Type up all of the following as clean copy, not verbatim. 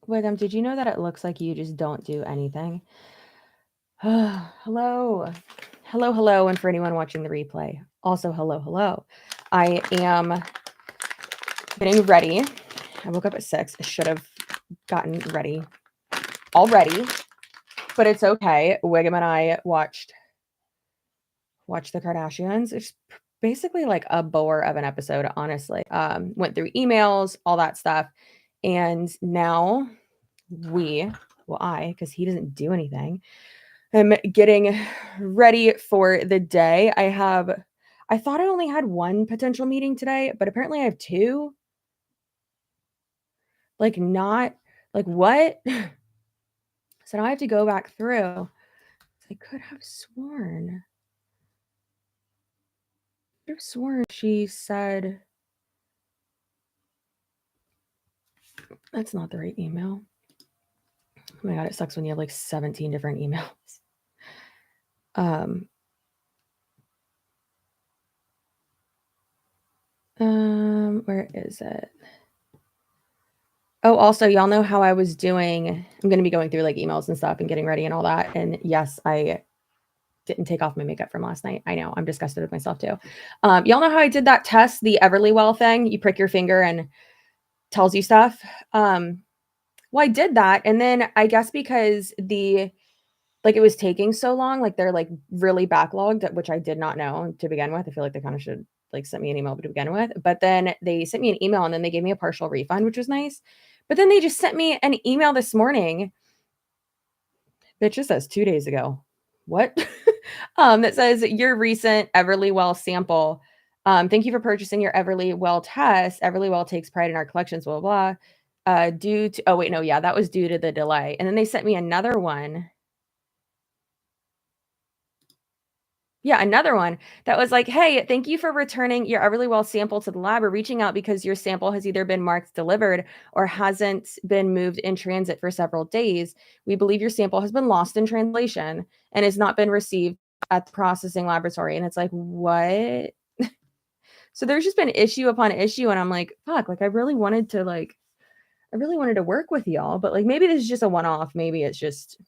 Wiggum, did you know that it looks like you just don't do anything? Hello. Hello. And for anyone watching the replay, also hello. I am getting ready. I woke up at 6. I should have gotten ready already, but it's okay. Wiggum and I watched the Kardashians. It's basically like a bore of an episode, honestly. Went through emails, all that stuff. And now I, because he doesn't do anything, I'm getting ready for the day. I thought I only had one potential meeting today, but apparently I have two. Like, not, like, what? So now I have to go back through. I could have sworn she said, that's not the right email. Oh my God, it sucks when you have like 17 different emails. Where is it? Oh, also, y'all know how I was doing. I'm going to be going through like emails and stuff and getting ready and all that. And yes, I didn't take off my makeup from last night. I know, I'm disgusted with myself too. Y'all know how I did that test, the Everlywell thing? You prick your finger and tells you stuff. Well, I did that. And then I guess because it was taking so long, like they're like really backlogged, which I did not know to begin with. I feel like they kind of should like send me an email to begin with. But then they sent me an email and then they gave me a partial refund, which was nice. But then they just sent me an email this morning. Bitch, it says 2 days ago. What? That says your recent Everlywell sample. Thank you for purchasing your Everlywell test. Everlywell takes pride in our collections, blah, blah, blah. That was due to the delay. And then they sent me another one. Yeah, another one that was like, hey, thank you for returning your Everlywell sample to the lab. We're reaching out because your sample has either been marked delivered or hasn't been moved in transit for several days. We believe your sample has been lost in translation and has not been received at the processing laboratory. And it's like, what? So there's just been issue upon issue. And I'm like, fuck, like I really wanted to work with y'all, but like maybe this is just a one-off. Maybe it's just,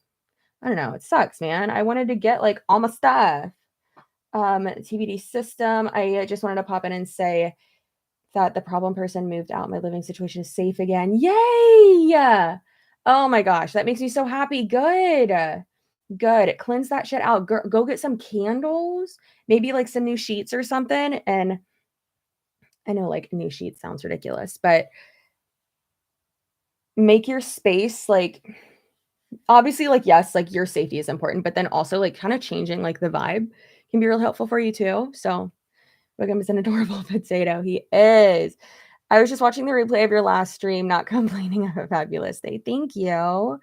I don't know. It sucks, man. I wanted to get like all my stuff. TBD system. I just wanted to pop in and say that the problem person moved out. My living situation is safe again. Yay! Oh my gosh, that makes me so happy. Good. Cleanse that shit out. Go get some candles, maybe like some new sheets or something. And I know like new sheets sounds ridiculous, but make your space like, obviously, like, yes, like your safety is important, but then also like kind of changing like the vibe can be really helpful for you too. So Wiggum is an adorable potato. He is. I was just watching the replay of your last stream, not complaining of a fabulous day. Thank you.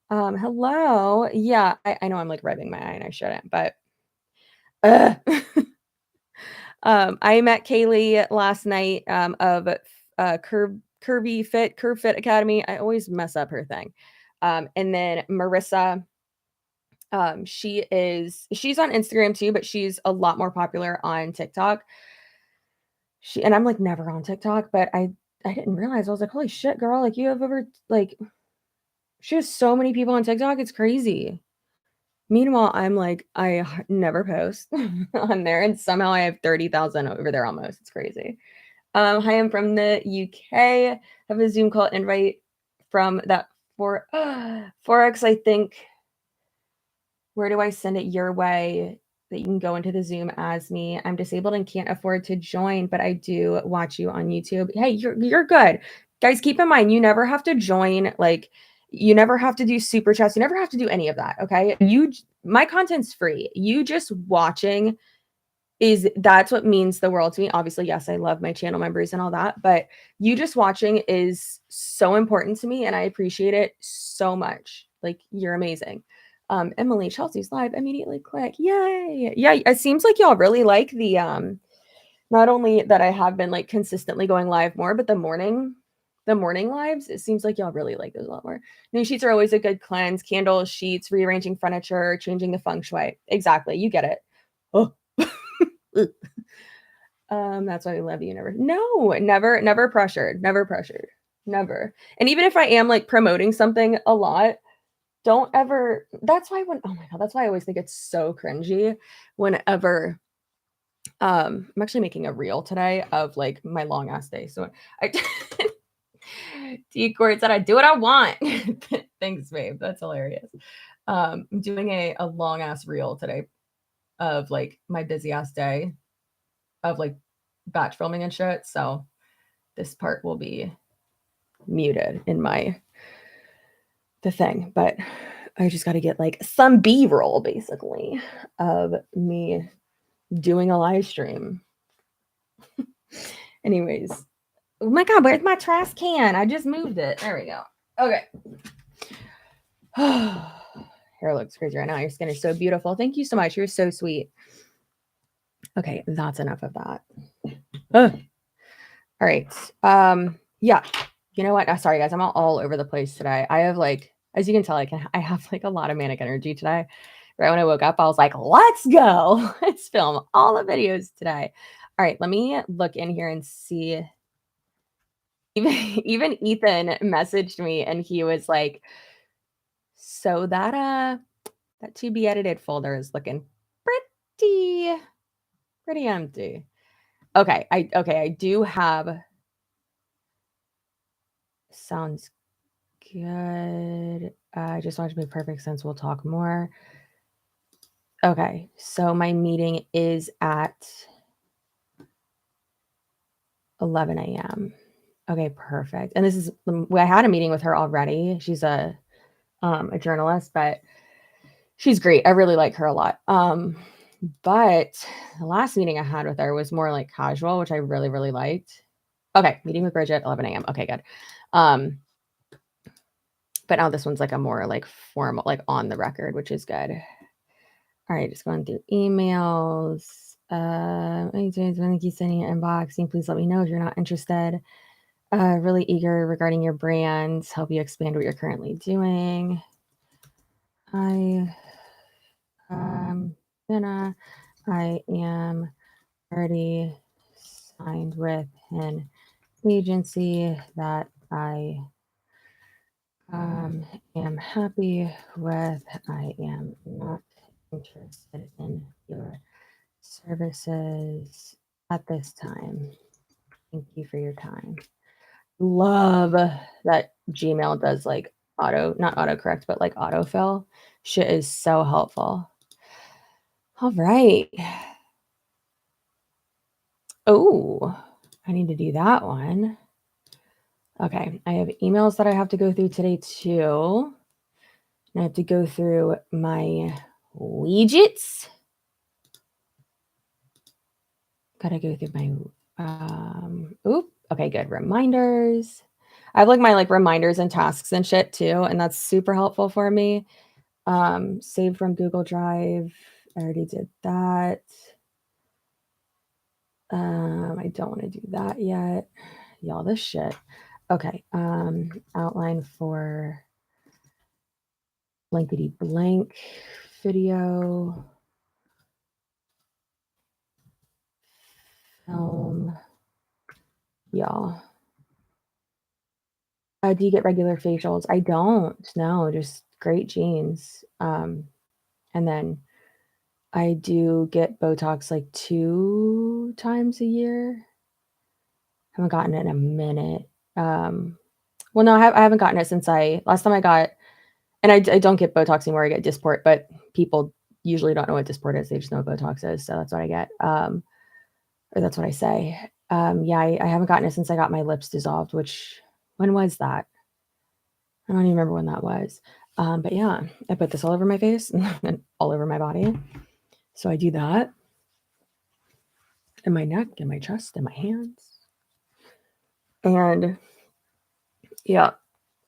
Hello. Yeah, I know I'm like rubbing my eye and I shouldn't, but I met Kaylee last night of Curve Fit Academy. I always mess up her thing. And then Marissa, she's on Instagram too, but she's a lot more popular on TikTok. And I'm like never on TikTok, but I didn't realize. I was like, holy shit, girl, like you have over like she has so many people on TikTok, it's crazy. Meanwhile, I'm like, I never post on there, and somehow I have 30,000 over there almost. It's crazy. Hi, I'm from the UK. Have a Zoom call invite from that for Forex, I think. Where do I send it your way that you can go into the Zoom as me? I'm disabled and can't afford to join, but I do watch you on YouTube. Hey, you're good. Guys, keep in mind, you never have to join, like, you never have to do super chats. You never have to do any of that, okay? My content's free. You just watching that's what means the world to me. Obviously, yes, I love my channel members and all that, but you just watching is so important to me and I appreciate it so much. Like, you're amazing. Emily, Chelsea's live. Immediately click. Yay. Yeah, it seems like y'all really like the not only that I have been like consistently going live more, but the morning lives, it seems like y'all really like those a lot more. New sheets are always a good cleanse. Candles, sheets, rearranging furniture, changing the feng shui. Exactly. You get it. Oh. That's why we love you. Never pressured. Never. And even if I am like promoting something a lot, don't ever, that's why when, oh my God, that's why I always think it's so cringy whenever, I'm actually making a reel today of like my long ass day. So I, T-Court said I do what I want. Thanks, babe. That's hilarious. I'm doing a long ass reel today of like my busy ass day of like batch filming and shit. So this part will be muted in the thing, but I just got to get like some B-roll basically of me doing a live stream. Anyways, oh my God, where's my trash can? I just moved it. There we go. Okay. Hair looks crazy right now. Your skin is so beautiful. Thank you so much. You're so sweet. Okay, that's enough of that. All right. Yeah. You know what? Sorry, guys. I'm all over the place today. I have like, as you can tell, I have like a lot of manic energy today. Right when I woke up, I was like, let's go. Let's film all the videos today. All right, let me look in here and see. Even Ethan messaged me and he was like, so that to be edited folder is looking pretty empty. Okay, I do have, sounds good. I just want it to make perfect sense. We'll talk more. Okay, so my meeting is at 11 a.m. Okay, perfect. And this is, I had a meeting with her already. She's a journalist, but she's great. I really like her a lot. But the last meeting I had with her was more like casual, which I really, really liked. Okay, meeting with Bridget, 11 a.m. Okay, good. But now this one's like a more like formal, like on the record, which is good. All right, just going through emails. When you keep sending your inbox, please let me know if you're not interested. Really eager regarding your brands, help you expand what you're currently doing. I am already signed with an agency that I am happy with. I am not interested in your services at this time. Thank you for your time. Love that Gmail does like not autocorrect, but like autofill. Shit is so helpful. All right. Oh, I need to do that one. Okay, I have emails that I have to go through today too. I have to go through my widgets. Gotta go through my, okay, good. Reminders. I have like my like reminders and tasks and shit too, and that's super helpful for me. Save from Google Drive. I already did that. I don't want to do that yet. Y'all, this shit. Okay. Outline for blankety blank video. Film. Y'all. Do you get regular facials? I don't. No, just great genes. And then I do get Botox like 2 times a year. I haven't gotten it in a minute. Well, no, I haven't gotten it since last time I got, and I don't get Botox anymore. I get Dysport, but people usually don't know what Dysport is. They just know what Botox is. So that's what I get. Or that's what I say. Yeah, I haven't gotten it since I got my lips dissolved, when was that? I don't even remember when that was. But yeah, I put this all over my face and all over my body. So I do that. In my neck, in my chest, in my hands. And yeah.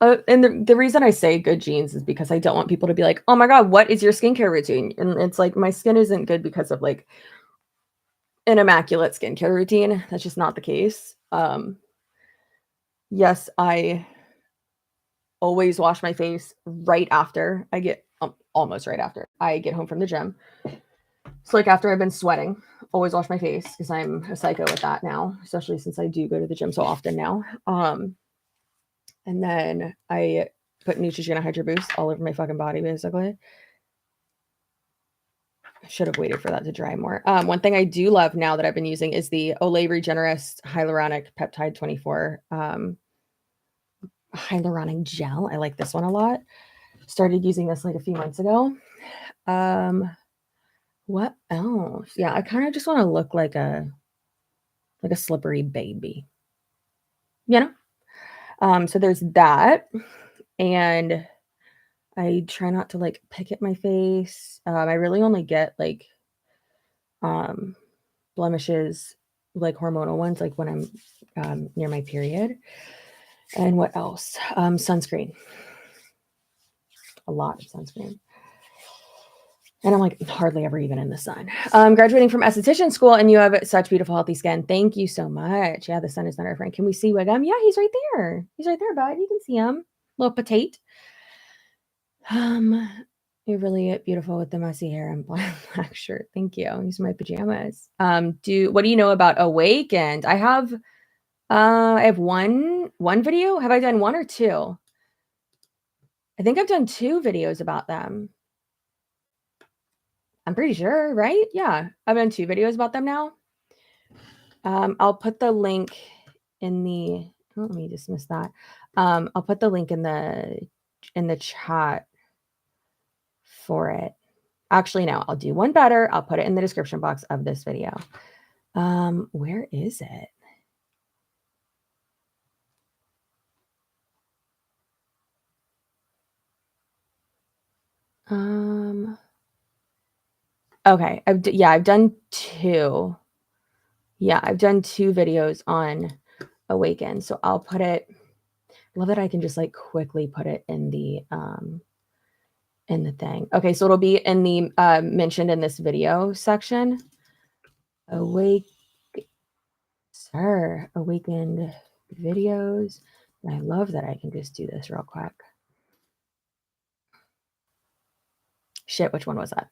And the reason I say good genes is because I don't want people to be like, oh my God, what is your skincare routine? And it's like, my skin isn't good because of like an immaculate skincare routine. That's just not the case. Yes, I always wash my face right after I get, almost right after I get home from the gym. So like after I've been sweating, always wash my face because I'm a psycho with that now, especially since I do go to the gym so often now. And then I put Neutrogena Hydro Boost all over my fucking body, basically. I should have waited for that to dry more. One thing I do love now that I've been using is the Olay Regenerist Hyaluronic Peptide 24 hyaluronic gel. I like this one a lot. Started using this like a few months ago. What else? Yeah, I kind of just want to look like a slippery baby. You know? So there's that. And I try not to like pick at my face. I really only get like blemishes, like hormonal ones, like when I'm near my period. And what else? Sunscreen. A lot of sunscreen. And I'm like hardly ever even in the sun. Graduating from esthetician school, and you have such beautiful, healthy skin. Thank you so much. Yeah, the sun is not our friend. Can we see Wiggum? Yeah, he's right there. He's right there, bud. You can see him. Little petite. You're really beautiful with the messy hair and black shirt. Thank you. These are my pajamas. What do you know about Awakened? I have one video. Have I done one or two? I think I've done 2 videos about them. I'm pretty sure, right? Yeah, I've done 2 videos about them now. I'll put the link in the, oh, let me dismiss that. I'll put the link in the chat for it. Actually, no, I'll do one better. I'll put it in the description box of this video. Where is it? Okay, I've done 2. Yeah, I've done 2 videos on Awaken. So I'll put it, love that I can just like quickly put it in the thing. Okay, so it'll be in the mentioned in this video section. Awakened videos. And I love that I can just do this real quick. Shit, which one was that?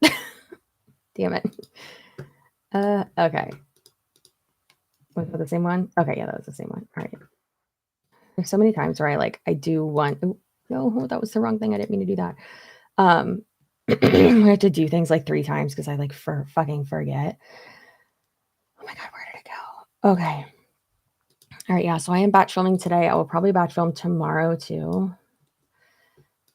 Damn it. Okay. Was that the same one? Okay, yeah, that was the same one. All right. There's so many times where I do one. Oh, no, that was the wrong thing. I didn't mean to do that. I have to do things like 3 times because I fucking forget. Oh my God, where did it go? Okay. All right, yeah, so I am batch filming today. I will probably batch film tomorrow too.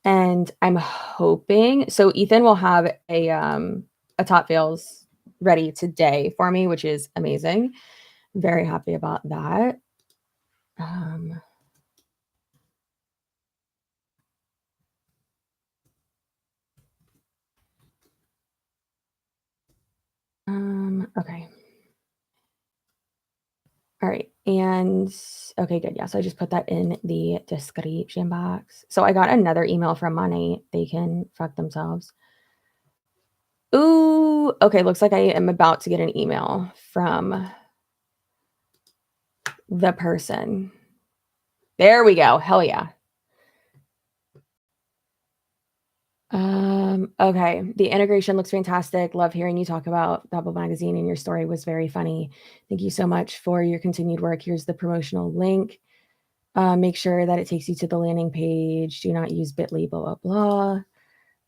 And I'm hoping, so Ethan will have a top fails ready today for me, which is amazing. Very happy about that. Okay. All right. And okay, good. Yeah. So I just put that in the description box. So I got another email from Money. They can fuck themselves. Ooh. Okay. Looks like I am about to get an email from the person. There we go. Hell yeah. Okay. The integration looks fantastic. Love hearing you talk about Double Magazine, and your story was very funny. Thank you so much for your continued work. Here's the promotional link. Make sure that it takes you to the landing page. Do not use bit.ly, blah, blah,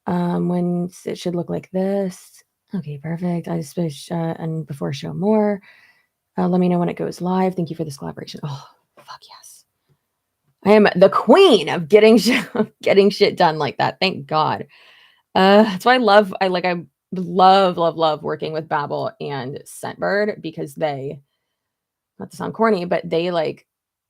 blah. When it should look like this. Okay, perfect. I just wish, and before show more, let me know when it goes live. Thank you for this collaboration. Oh, fuck yes. I am the queen of getting shit done like that. Thank God. That's why I love working with Babbel and Scentbird, because they, not to sound corny, but they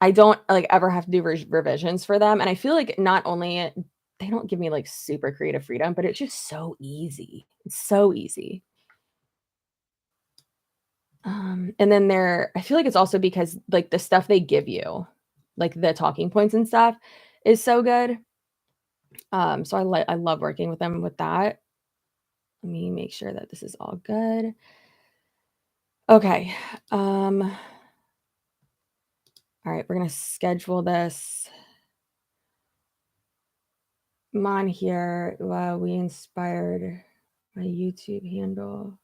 I don't ever have to do revisions for them. And I feel like not only they don't give me super creative freedom, but it's just so easy. It's so easy. And then I feel like it's also because the stuff they give you, the talking points and stuff, is so good. So I love working with them with that. Let me make sure that this is all good. Okay. All right, we're gonna schedule this. Mon here. We inspired my YouTube handle.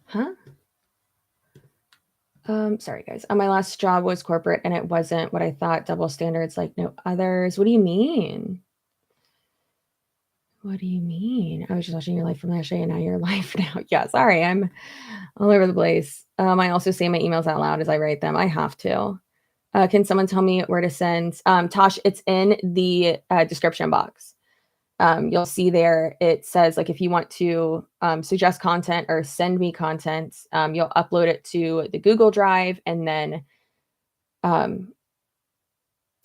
Huh? Sorry guys. My last job was corporate and it wasn't what I thought. Double standards like no others. What do you mean? What do you mean? I was just watching your life from yesterday and now your life now. Yeah, sorry. I'm all over the place. I also say my emails out loud as I write them. I have to. Can someone tell me where to send? Tosh, it's in the description box. You'll see there, it says like if you want to suggest content or send me content, you'll upload it to the Google Drive, and then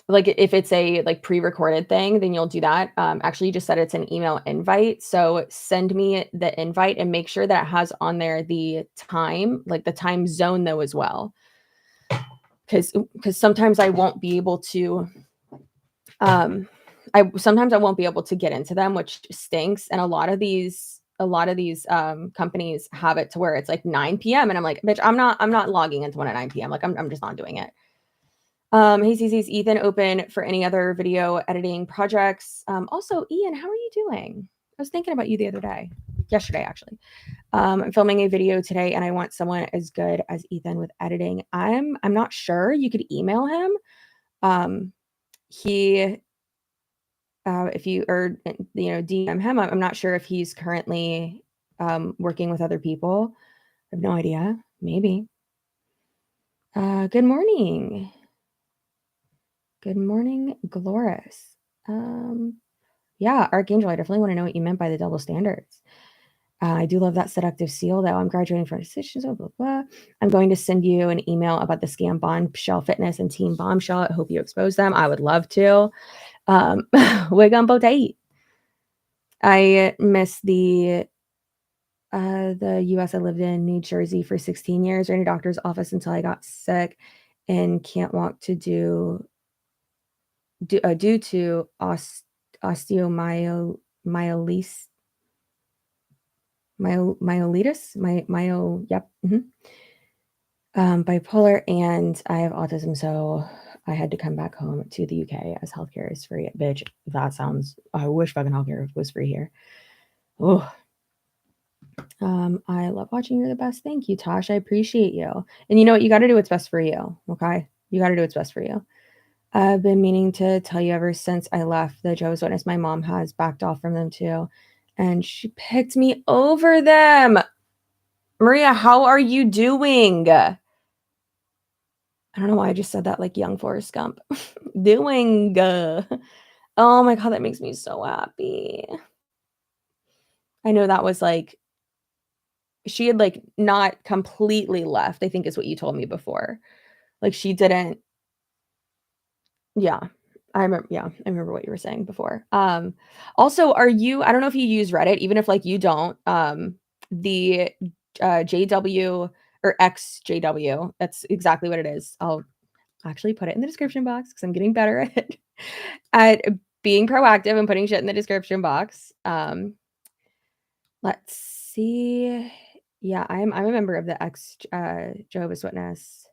like if it's a like pre-recorded thing, then you'll do that. Actually, you just said it's an email invite. So send me the invite and make sure that it has on there the time, like the time zone though as well. Because sometimes I won't be able to sometimes I won't be able to get into them, which stinks. And a lot of these companies have it to where it's like 9 p.m. and I'm like, bitch, I'm not logging into one at 9 p.m. Like I'm just not doing it. Hey, CC's Ethan open for any other video editing projects. Also, Ian, how are you doing? I was thinking about you the other day, yesterday actually. I'm filming a video today and I want someone as good as Ethan with editing. I'm not sure. You could email him. He if you or DM him. I'm not sure if he's currently working with other people. I have no idea. Maybe. Good morning. Good morning, Glorious. Yeah, Archangel, I definitely want to know what you meant by the double standards. I do love that seductive seal, though. I'm graduating from decisions, blah, blah, blah. I'm going to send you an email about the scam Bombshell Fitness and Team Bombshell. I hope you expose them. I would love to. Wig on date. I miss the US. I lived in New Jersey for 16 years, ran a doctor's office until I got sick and can't walk to due to osteomyelitis. Yep. Bipolar, and I have autism, so I had to come back home to the UK as healthcare is free. Bitch, that sounds, I wish fucking healthcare was free here. Oh, I love watching. You're the best. Thank you, Tosh. I appreciate you. And you know what? You got to do what's best for you. Okay. You got to do what's best for you. I've been meaning to tell you ever since I left the Jehovah's Witness. My mom has backed off from them too. And she picked me over them. Maria, how are you doing? I don't know why I just said that like young Forrest Gump. Doing. Oh my God, that makes me so happy. I know that was like, she had like not completely left, I think is what you told me before. Like she didn't. Yeah. I remember what you were saying before. Also, I don't know if you use Reddit, even if like you don't, the JW or XJW, that's exactly what it is. I'll actually put it in the description box because I'm getting better at being proactive and putting shit in the description box. Let's see. Yeah, I'm a member of the Jehovah's Witness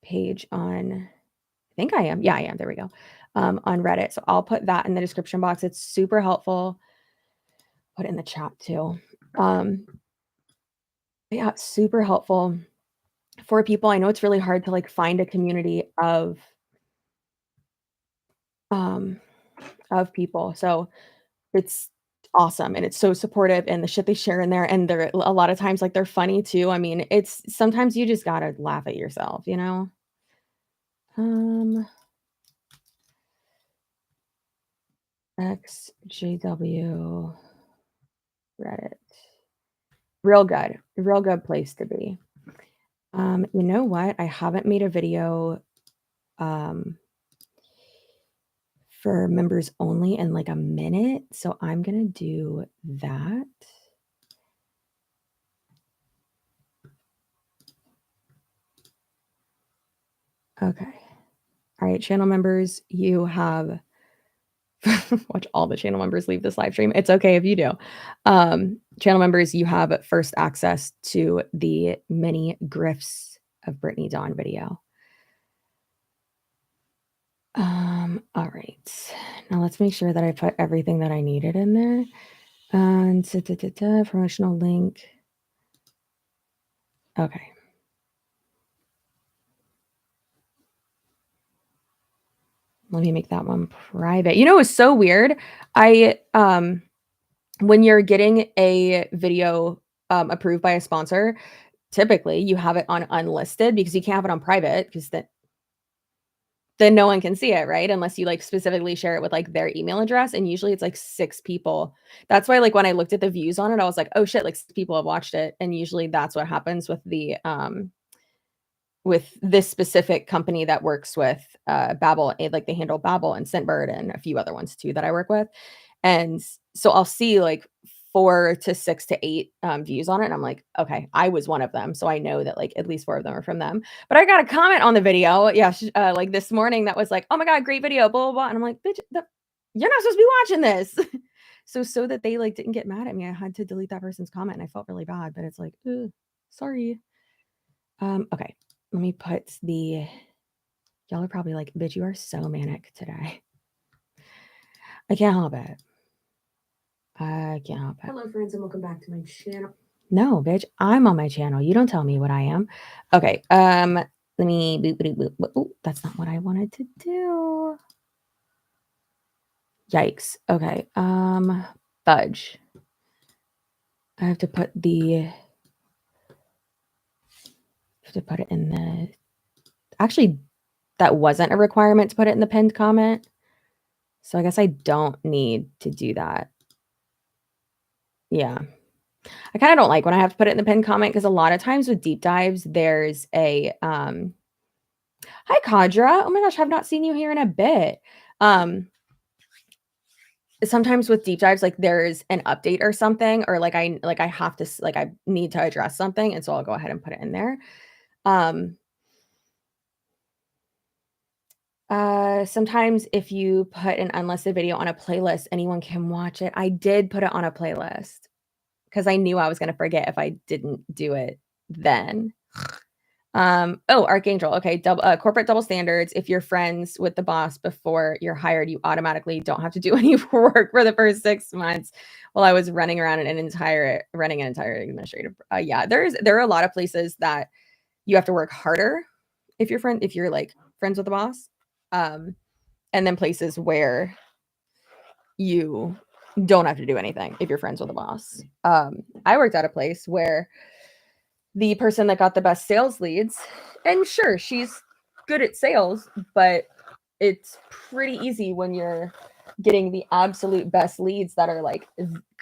page on, I think I am. Yeah, I am. There we go. On Reddit. So I'll put that in the description box. It's super helpful. Put it in the chat too. Yeah, it's super helpful for people. I know it's really hard to like find a community of people. So it's awesome and it's so supportive, and the shit they share in there, and they're a lot of times like they're funny too. I mean, it's sometimes you just gotta laugh at yourself, you know? XJW Reddit. Real good place to be. You know what? I haven't made a video for members only in like a minute, so I'm gonna do that. Okay. All right, channel members, you have watch all the channel members leave this live stream. It's okay if you do. Channel members, you have first access to the mini grifts of Brittany Dawn video. All right. Now let's make sure that I put everything that I needed in there. And promotional link. Okay. Let me make that one private. You know, it's so weird. When you're getting a video approved by a sponsor, typically you have it on unlisted because you can't have it on private because then no one can see it, right? Unless you like specifically share it with like their email address. And usually it's like 6 people. That's why like when I looked at the views on it, I was like, oh shit, like 6 people have watched it. And usually that's what happens with this specific company that works with Babbel. Like they handle Babbel and Scentbird and a few other ones too that I work with. And so I'll see like 4 to 6 to 8 views on it. And I'm like, okay, I was one of them. So I know that like at least 4 of them are from them. But I got a comment on the video. Yeah. Like this morning that was like, oh my God, great video, blah, blah, blah. And I'm like, bitch, you're not supposed to be watching this. so that they like didn't get mad at me, I had to delete that person's comment and I felt really bad, but it's like, sorry. Okay. Let me put y'all are probably like, bitch, you are so manic today. I can't help it. I can't help it. Hello, friends, and welcome back to my channel. No, bitch, I'm on my channel. You don't tell me what I am. Okay, let me boop. That's not what I wanted to do. Yikes. Okay, fudge. I have to put it in the, actually, that wasn't a requirement to put it in the pinned comment. So I guess I don't need to do that. Yeah. I kind of don't like when I have to put it in the pinned comment because a lot of times with deep dives, there's a, hi, Kadra. Oh my gosh, I've not seen you here in a bit. Sometimes with deep dives, like there's an update or something, or like I have to, like I need to address something. And so I'll go ahead and put it in there. Sometimes if you put an unlisted video on a playlist, anyone can watch it. I did put it on a playlist because I knew I was going to forget if I didn't do it then. Oh, Archangel. Okay. Corporate double standards. If you're friends with the boss before you're hired, you automatically don't have to do any work for the first 6 months. While I was running around running an entire administrative. Yeah, there are a lot of places that you have to work harder if you're like friends with the boss. And then places where you don't have to do anything if you're friends with the boss. I worked at a place where the person that got the best sales leads, and sure, she's good at sales, but it's pretty easy when you're getting the absolute best leads that are like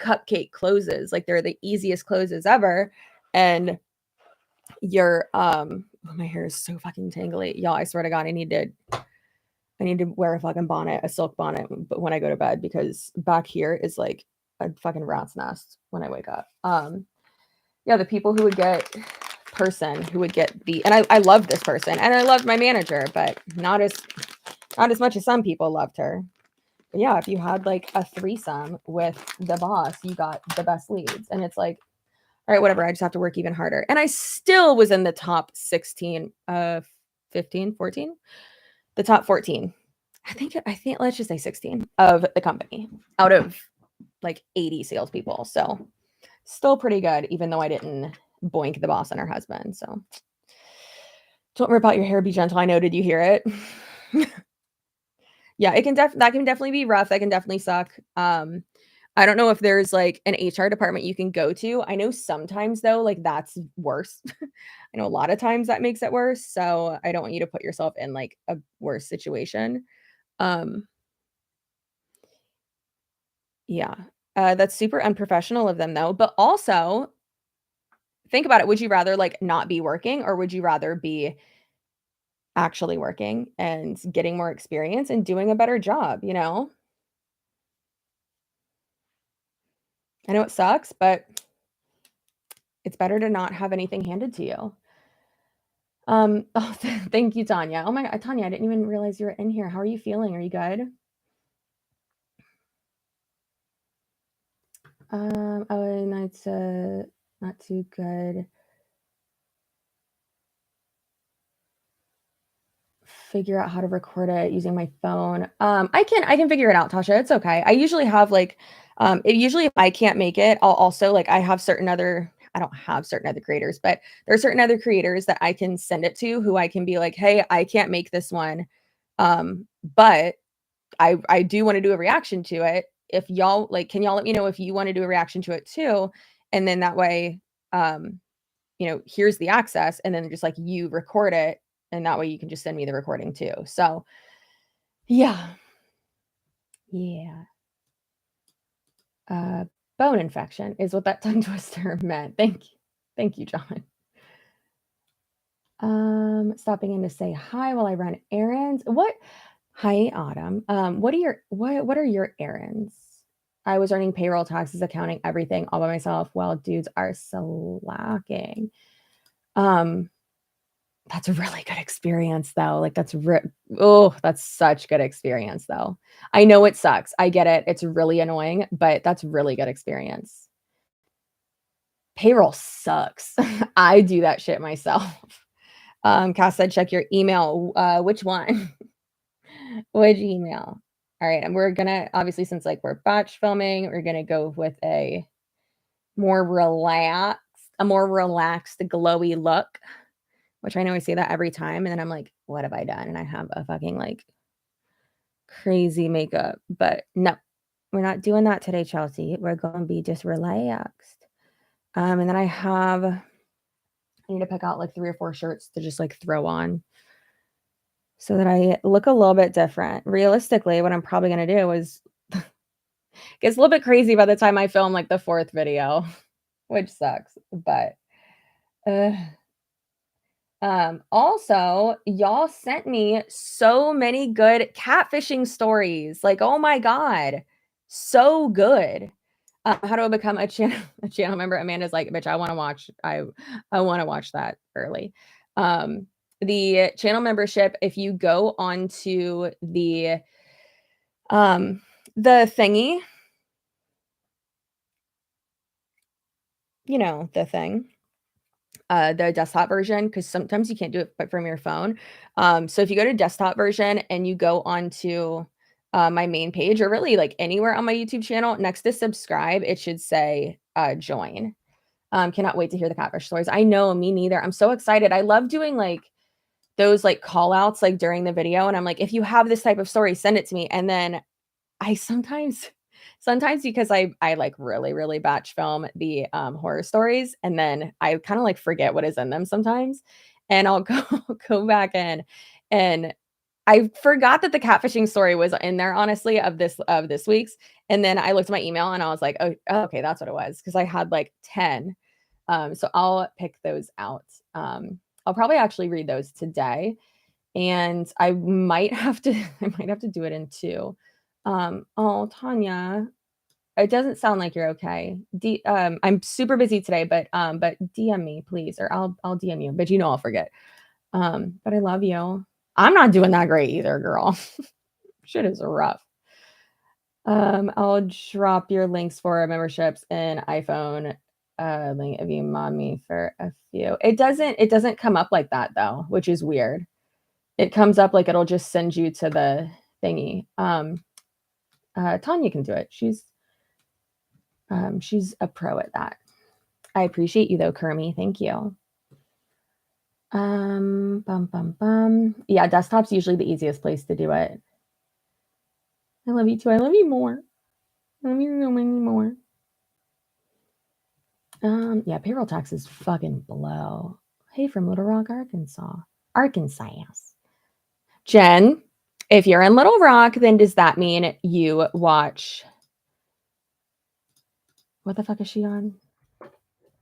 cupcake closes, like they're the easiest closes ever. And you're my hair is so fucking tangly, y'all. I swear to God, I need to wear a fucking bonnet, a silk bonnet, but when I go to bed, because back here is like a fucking rat's nest when I wake up. Yeah, the people who would get and I love this person and I loved my manager, but not as much as some people loved her. But yeah, if you had like a threesome with the boss, you got the best leads. And it's like, all right, whatever, I just have to work even harder. And I still was in the top 16, 15, 14, the top 14. I think let's just say 16 of the company out of like 80 salespeople. So still pretty good, even though I didn't boink the boss and her husband. So don't rip out your hair, be gentle. I know, did you hear it? Yeah, that can definitely be rough. That can definitely suck. I don't know if there's like an HR department you can go to. I know sometimes though, like that's worse. I know a lot of times that makes it worse. So I don't want you to put yourself in like a worse situation. Yeah. That's super unprofessional of them though. But also think about it. Would you rather like not be working, or would you rather be actually working and getting more experience and doing a better job, you know? I know it sucks, but it's better to not have anything handed to you. Oh, thank you, Tanya. Oh my God, Tanya, I didn't even realize you were in here. How are you feeling? Are you good? Oh, not too good. Figure out how to record it using my phone. I can figure it out, Tasha. It's okay. I usually have like, usually if I can't make it, I'll also like, I don't have certain other creators, but there are certain other creators that I can send it to who I can be like, hey, I can't make this one. But I do want to do a reaction to it. If y'all like, can y'all let me know if you want to do a reaction to it too? And then that way, here's the access, and then just like you record it, and that way you can just send me the recording too. So yeah. Yeah. Bone infection is what that tongue twister meant. Thank you. Thank you, John. Stopping in to say hi while I run errands. What? Hi, Autumn. What are your errands? I was earning payroll, taxes, accounting, everything all by myself while dudes are slacking. That's a really good experience though. Like that's such good experience though. I know it sucks. I get it. It's really annoying, but that's really good experience. Payroll sucks. I do that shit myself. Cass said, check your email. Which one? Which email? All right. And we're gonna obviously, since like we're batch filming, we're gonna go with a more relaxed, glowy look. Which I know I say that every time, and then I'm like, what have I done? And I have a fucking like crazy makeup. But no, we're not doing that today, Chelsea. We're gonna be just relaxed. And then I need to pick out like 3 or 4 shirts to just like throw on so that I look a little bit different. Realistically, what I'm probably gonna do is gets a little bit crazy by the time I film like the 4th video, which sucks. But also, y'all sent me so many good catfishing stories. Like, oh my God, so good. How do I become a channel member? Amanda's like, bitch, I want to watch that early. The channel membership, if you go onto the thingy, the thing, the desktop version, because sometimes you can't do it from your phone. So if you go to desktop version and you go onto my main page, or really like anywhere on my YouTube channel, next to subscribe, it should say join. Cannot wait to hear the catfish stories. I know, me neither. I'm so excited. I love doing like those like call outs like during the video. And I'm like, if you have this type of story, send it to me. And then I sometimes because I like really batch film the horror stories, and then I kind of like forget what is in them sometimes, and I'll go back in, and I forgot that the catfishing story was in there, honestly, of this week's. And then I looked at my email and I was like, oh okay, that's what it was, because I had like 10. So I'll pick those out. I'll probably actually read those today, and I might have to do it in 2. Oh, Tanya, it doesn't sound like you're okay. I'm super busy today, but DM me, please, or I'll DM you, but I'll forget. But I love you. I'm not doing that great either, girl. Shit is rough. I'll drop your links for memberships in iPhone. Link if you mod me for a few. It doesn't come up like that though, which is weird. It comes up like it'll just send you to the thingy. Tanya can do it. She's a pro at that. I appreciate you though, Kermie. Thank you. Yeah, desktop's usually the easiest place to do it. I love you too. I love you more. I love you so many more. Yeah, payroll taxes fucking blow. Hey, from Little Rock, Arkansas. Jen, if you're in Little Rock, then does that mean you watch? What the fuck is she on?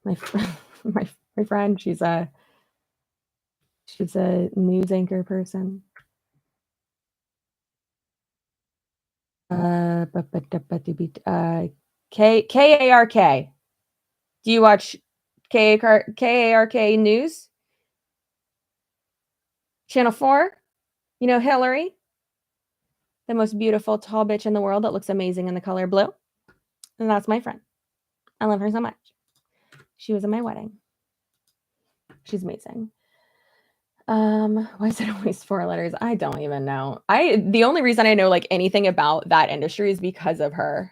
My friend, she's a news anchor person. KARK. Do you watch KARK News? Channel 4? You know Hillary? The most beautiful tall bitch in the world that looks amazing in the color blue? And that's my friend. I love her so much. She was in my wedding. She's amazing. Why is it always 4 letters? I don't even know. The only reason I know like anything about that industry is because of her.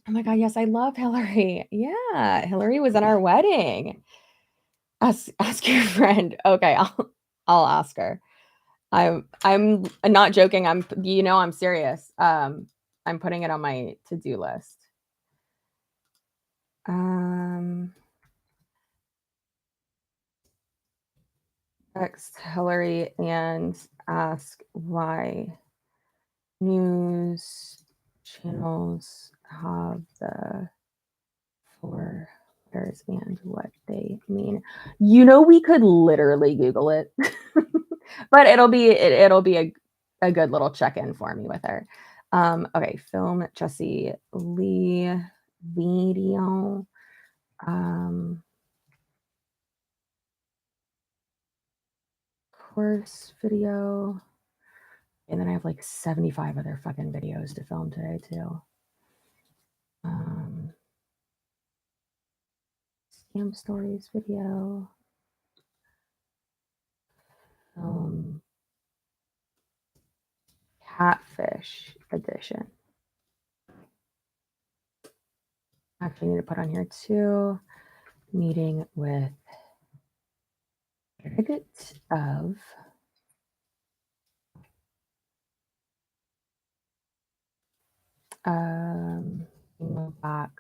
Oh my God, yes, I love Hillary. Yeah, Hillary was in our wedding. Ask your friend. Okay, I'll ask her. I'm not joking. I'm serious. I'm putting it on my to-do list. Text Hillary and ask why news channels have the 4 letters and what they mean. We could literally Google it, but it'll be a good little check-in for me with her. Okay, film Jesse Lee video. Course video. And then I have like 75 other fucking videos to film today too. Scam stories video. Catfish edition. Actually, need to put on here too. Meeting with Surrogate of back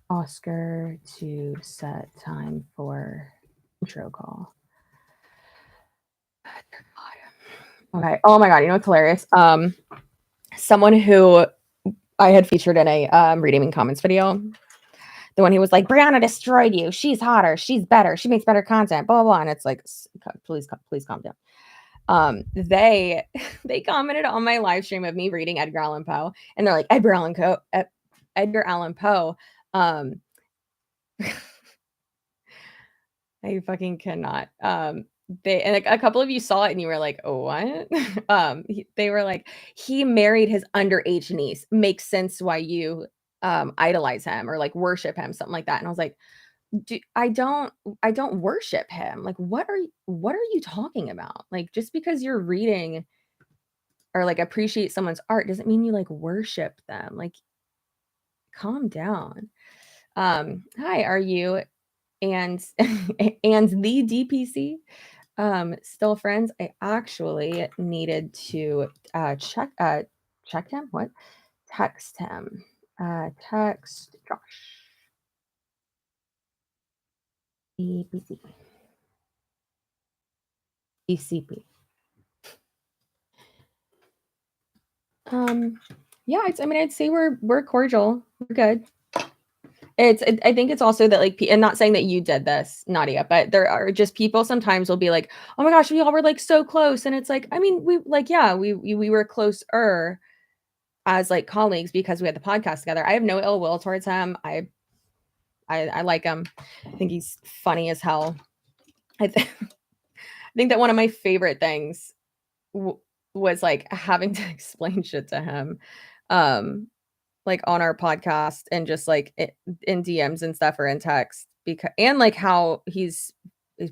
Oscar to set time for intro call. Okay. Oh my god, you know what's hilarious? Someone who I had featured in a reading comments video. The one he was like, Brianna destroyed you. She's hotter. She's better. She makes better content. Blah blah blah. And it's like, please calm down. They commented on my live stream of me reading Edgar Allan Poe, and they're like, Edgar Allan Poe. I fucking cannot. And a couple of you saw it and you were like, oh, what? They were like, he married his underage niece. Makes sense why you idolize him or like worship him, something like that. And I was like, I don't worship him. Like, what are you talking about? Like, just because you're reading or like appreciate someone's art doesn't mean you like worship them. Like, calm down. Hi, are you and the DPC still friends? I actually needed to check him. What? Text him. Text Josh. DPC. DCP. Yeah, I'd say we're cordial. We're good. I think it's also that like, and not saying that you did this, Nadia, but there are just people sometimes will be like, oh my gosh, we all were like so close. And it's like, I mean, we like, yeah, we were closer as like colleagues because we had the podcast together. I have no ill will towards him. I like him. I think he's funny as hell. I think that one of my favorite things was like having to explain shit to him. Like on our podcast and just like in DMs and stuff or in text and like how he's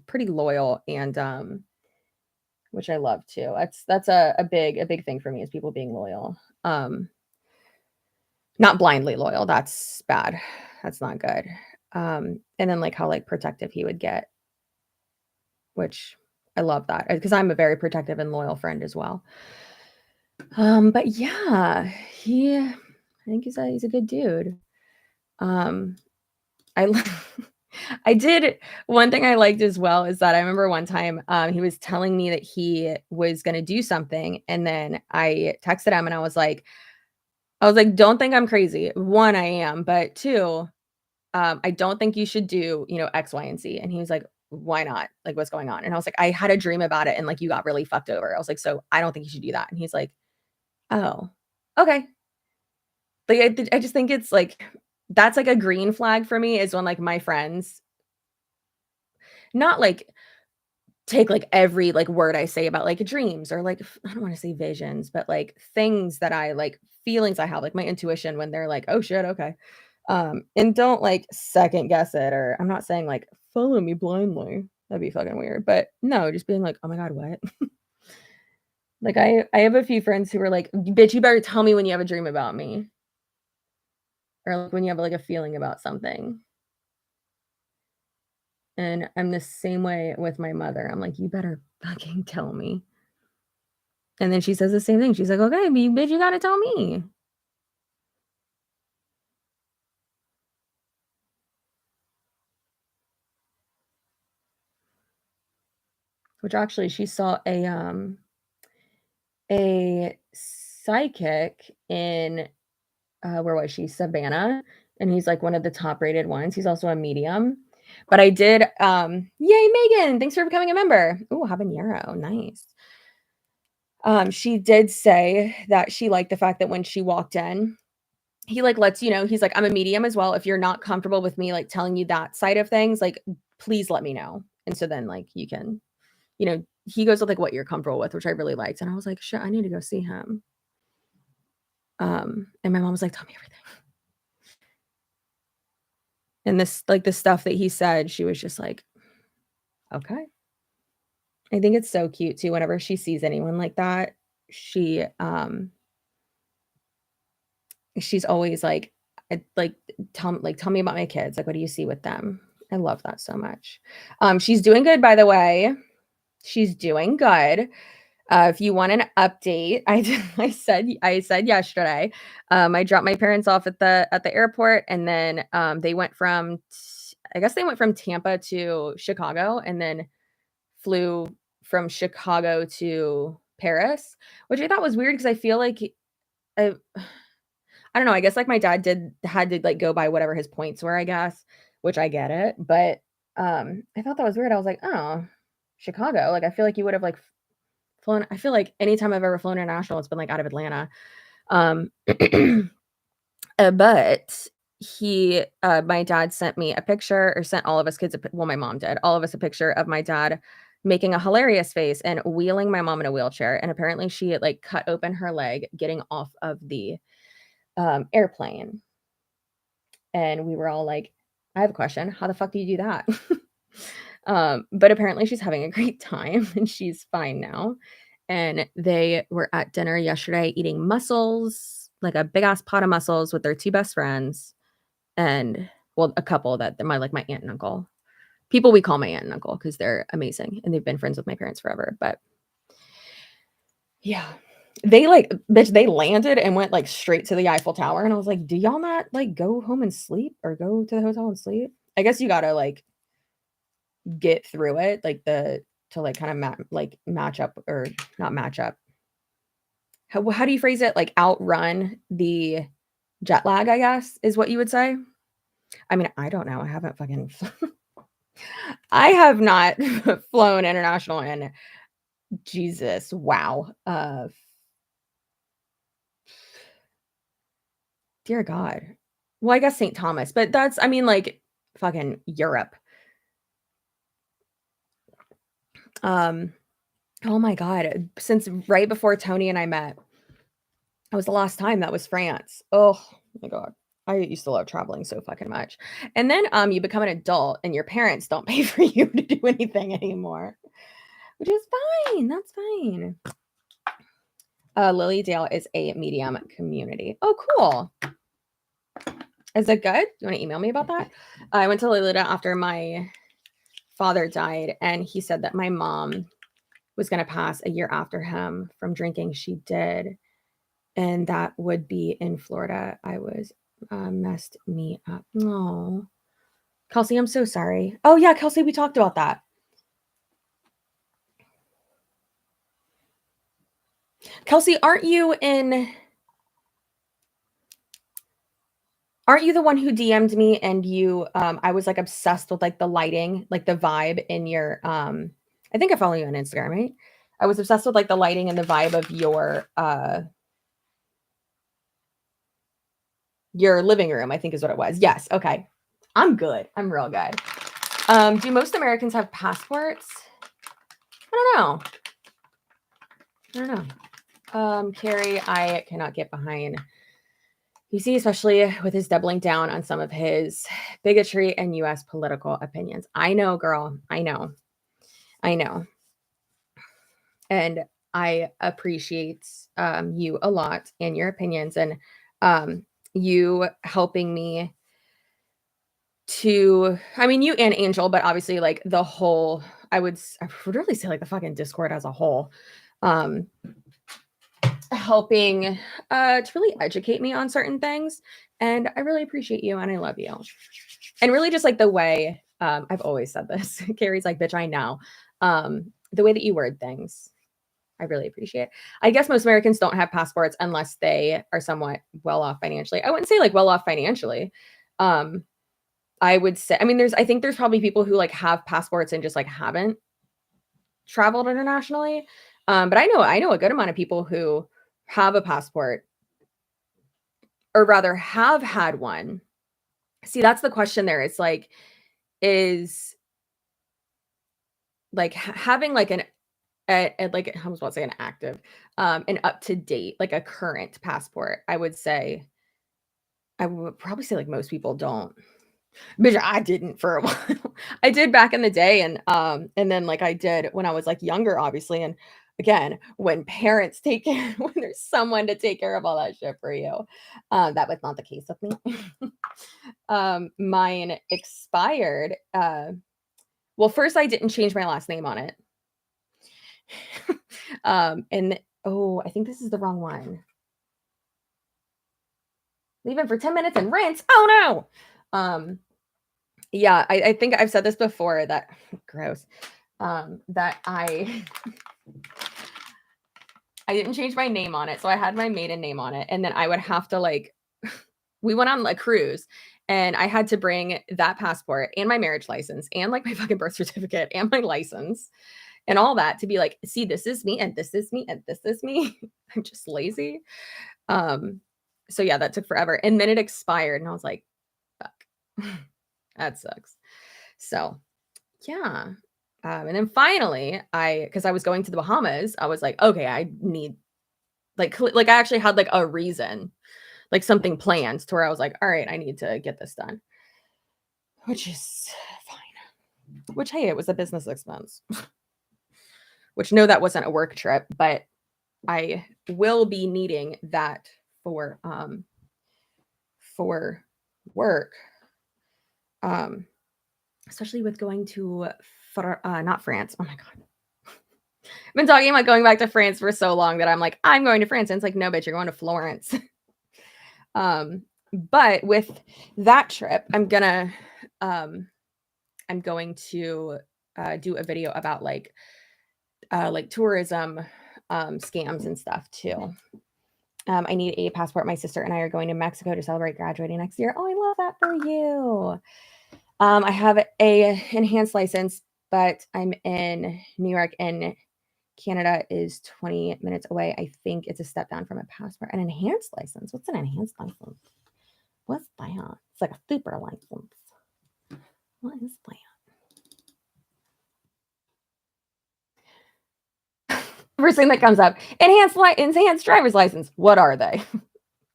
pretty loyal and which I love too. That's a big thing for me is people being loyal. Not blindly loyal. That's bad. That's not good. And then like how like protective he would get, which I love that because I'm a very protective and loyal friend as well. But yeah, I think he's a good dude. I I did one thing I liked as well is that I remember one time he was telling me that he was going to do something and then I texted him and I was like don't think I'm crazy. One, I am, but two, I don't think you should do, X, Y, and Z. And he was like, why not? Like, what's going on? And I was like, I had a dream about it and like you got really fucked over. I was like, so I don't think you should do that. And he's like, oh, okay. Like I just think it's like that's like a green flag for me is when like my friends not like take like every like word I say about like dreams or like I don't want to say visions, but like things that I like feelings I have, like my intuition when they're like, oh shit, okay. And don't like second guess it, or I'm not saying like follow me blindly. That'd be fucking weird. But no, just being like, oh my God, what? Like I have a few friends who were like, bitch, you better tell me when you have a dream about me. Or like when you have like a feeling about something. And I'm the same way with my mother. I'm like, you better fucking tell me. And then she says the same thing. She's like, okay, bitch, you gotta tell me. Which actually she saw a psychic in where was she? Savannah. And he's like one of the top rated ones. He's also a medium. But I did yay, Megan. Thanks for becoming a member. Oh, habanero. Nice. She did say that she liked the fact that when she walked in, he like lets you know, he's like, I'm a medium as well. If you're not comfortable with me like telling you that side of things, like please let me know. And so then like you can, you know, he goes with like what you're comfortable with, which I really liked. And I was like, shit, I need to go see him. And my mom was like, tell me everything. And this like the stuff that he said, she was just like, okay. I think it's so cute too. Whenever she sees anyone like that, she's always like, like tell me about my kids. Like, what do you see with them? I love that so much. She's doing good, by the way. She's doing good. If you want an update, I said yesterday, I dropped my parents off at the airport, and then they went from I guess they went from Tampa to Chicago, and then flew from Chicago to Paris, which I thought was weird because I feel like I, I don't know. I guess like my dad had to like go by whatever his points were, I guess, which I get it, but I thought that was weird. I was like, oh, Chicago. Like I feel like you would have like flown. I feel like anytime I've ever flown international, it's been like out of Atlanta. Um, but my dad sent me a picture, or sent all of us kids, well, my mom did, all of us a picture of my dad making a hilarious face and wheeling my mom in a wheelchair. And apparently she had like cut open her leg getting off of the airplane. And we were all like, I have a question. How the fuck do you do that? But apparently she's having a great time and she's fine now. And they were at dinner yesterday eating mussels, like a big ass pot of mussels with their two best friends. And well, a couple that my aunt and uncle. People we call my aunt and uncle because they're amazing and they've been friends with my parents forever. But yeah. They like, bitch, they landed and went like straight to the Eiffel Tower. And I was like, do y'all not like go home and sleep or go to the hotel and sleep? I guess you gotta like get through it, like to like kind of match up, or not match up. How do you phrase it? Like outrun the jet lag, I guess, is what you would say. I mean, I don't know. I haven't fucking, I have not flown international in Jesus. Wow. Dear God. Well, I guess St. Thomas, but that's, I mean, like fucking Europe. Um, oh my God. Since right before Tony and I met, that was the last time. That was France. Oh my God. I used to love traveling so fucking much. And then you become an adult and your parents don't pay for you to do anything anymore, which is fine. That's fine. Lily Dale is a medium community. Oh, cool. Is it good? You want to email me about that? I went to Lily Dale after my father died, and he said that my mom was going to pass a year after him from drinking. She did. And that would be in Florida. I was messed me up. No, Kelsey, I'm so sorry. Oh yeah, Kelsey, we talked about that. Kelsey, aren't you the one who DM'd me and you I was like obsessed with like the lighting, like the vibe in your I think I follow you on Instagram, right? I was obsessed with like the lighting and the vibe of your living room, I think is what it was. Yes, okay. I'm good. I'm real good. Do most Americans have passports? I don't know. Carrie, I cannot get behind. You see, especially with his doubling down on some of his bigotry and US political opinions. I know, girl. I know. And I appreciate you a lot and your opinions, and you helping me to, I mean, you and Angel, but obviously like the whole, I would really say like the fucking Discord as a whole. helping to really educate me on certain things. And I really appreciate you and I love you. And really just like the way I've always said this. Carrie's like, bitch, I know. The way that you word things. I really appreciate it. I guess most Americans don't have passports unless they are somewhat well off financially. I wouldn't say like well off financially. I would say, I mean, I think there's probably people who like have passports and just like haven't traveled internationally. But I know a good amount of people who have a passport or rather have had one. See, that's the question there. It's like, is like having like like I was about to say an active, an up to date, like a current passport. I would say, I would probably say like most people don't. But I didn't for a while. I did back in the day, and then like I did when I was like younger, obviously. And again, when parents take care, when there's someone to take care of all that shit for you, that was not the case with me. Mine expired. Well, first I didn't change my last name on it. And oh, I think this is the wrong one. Leave it for 10 minutes and rinse. Oh no. Yeah, I think I've said this before that gross. That I didn't change my name on it. So I had my maiden name on it. And then I would have to like we went on a cruise and I had to bring that passport and my marriage license and like my fucking birth certificate and my license and all that to be like, see, this is me and this is me and this is me. I'm just lazy. So yeah, that took forever. And then it expired and I was like, fuck. That sucks. So yeah. And then finally, because I was going to the Bahamas, I was like, okay, I need like I actually had like a reason, like something planned to where I was like, all right, I need to get this done, which is fine. Which hey, it was a business expense. Which no, that wasn't a work trip, but I will be needing that for work. Especially with going to not France. Oh my god. I've been talking about going back to France for so long that I'm like, I'm going to France. And it's like, no, bitch, you're going to Florence. But with that trip, I'm going to do a video about like tourism scams and stuff too. I need a passport. My sister and I are going to Mexico to celebrate graduating next year. Oh, I love that for you. I have a enhanced license, but I'm in New York and Canada is 20 minutes away. I think it's a step down from a passport. An enhanced license. What's an enhanced license? What's that? It's like a super license. What is that? First thing that comes up, enhanced driver's license. What are they?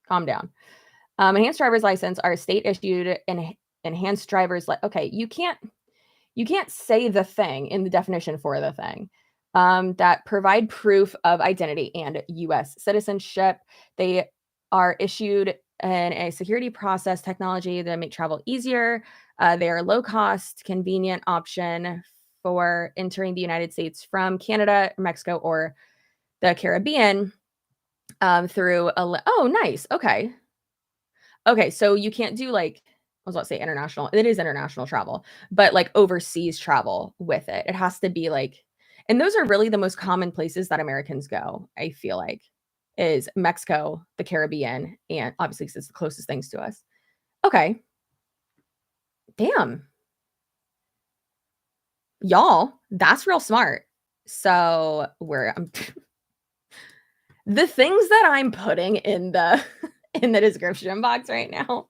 Calm down. Enhanced driver's license are state issued and enhanced driver's okay, you can't say the thing in the definition for the thing. That provide proof of identity and U.S. citizenship. They are issued in a security process technology that make travel easier. They are low cost, convenient option for entering the United States from Canada, Mexico, or the Caribbean through oh, nice. Okay. Okay, so you can't do like I was about to say international. It is international travel, but like overseas travel with it. It has to be like, and those are really the most common places that Americans go, I feel like, is Mexico, the Caribbean, and obviously 'cause it's the closest things to us. Okay. Damn. Y'all, that's real smart. So the things that I'm putting in the in the description box right now.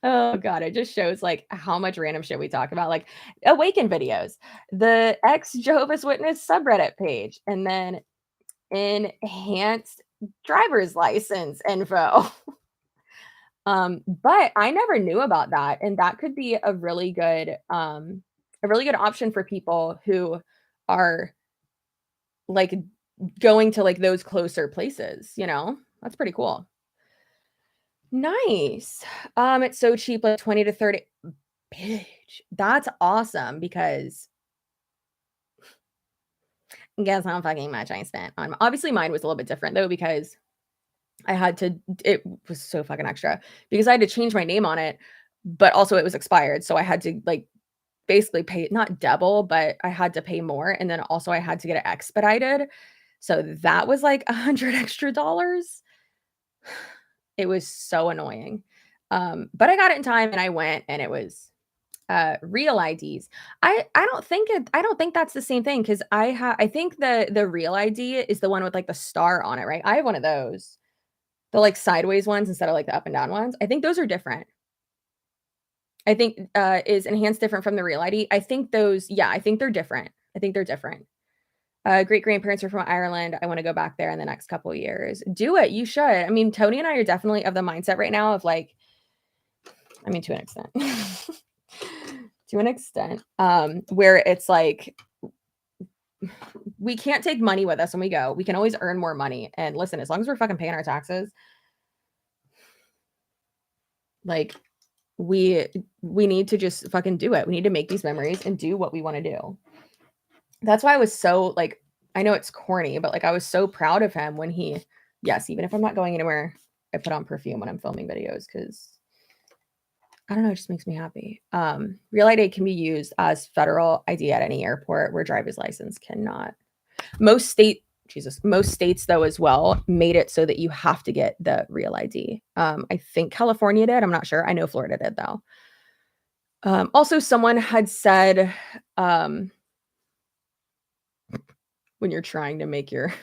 Oh god, it just shows like how much random shit we talk about, like Awaken videos, the ex Jehovah's Witness subreddit page, and then enhanced driver's license info. But I never knew about that, and that could be a really good option for people who are like going to like those closer places, you know? That's pretty cool. Nice. It's so cheap, like 20 to 30. Bitch, that's awesome because guess how fucking much I spent on obviously mine was a little bit different though, because it was so fucking extra because I had to change my name on it, but also it was expired. So I had to like basically pay not double, but I had to pay more. And then also I had to get it expedited. So that was like $100 extra. It was so annoying. But I got it in time and I went and it was real IDs. I don't think that's the same thing because I think the real ID is the one with like the star on it, right? I have one of those. The like sideways ones instead of like the up and down ones. I think those are different. I think is enhanced different from the real ID. I think those, yeah, I think they're different. I think they're different. Great grandparents are from Ireland. I want to go back there in the next couple years. Do it. You should. I mean, Tony and I are definitely of the mindset right now of like, I mean, to an extent, to an extent, where it's like, we can't take money with us when we go. We can always earn more money. And listen, as long as we're fucking paying our taxes, like we need to just fucking do it. We need to make these memories and do what we want to do. That's why I was so like, I know it's corny, but like I was so proud of him when he, yes, even if I'm not going anywhere, I put on perfume when I'm filming videos because I don't know, it just makes me happy. Real ID can be used as federal ID at any airport where driver's license cannot. Most states though as well made it so that you have to get the real ID. I think California did. I'm not sure. I know Florida did though. Also, someone had said, when you're trying to make your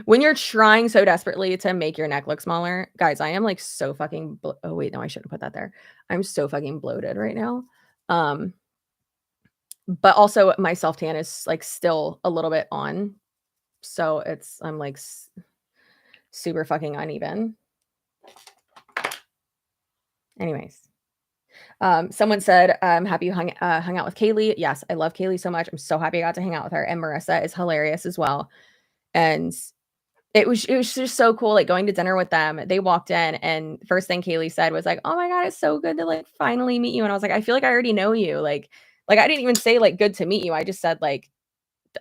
when you're trying so desperately to make your neck look smaller, guys, I am like so fucking oh wait, no, I shouldn't put that there. I'm so fucking bloated right now. But also my self tan is like still a little bit on. So I'm like super fucking uneven. Anyways. Someone said, happy you hung out with Kaylee. Yes, I love Kaylee so much. I'm so happy I got to hang out with her. And Marissa is hilarious as well. And it was just so cool, like going to dinner with them. They walked in and first thing Kaylee said was like, "Oh my God, it's so good to like finally meet you." And I was like, I feel like I already know you. Like I didn't even say like good to meet you. I just said like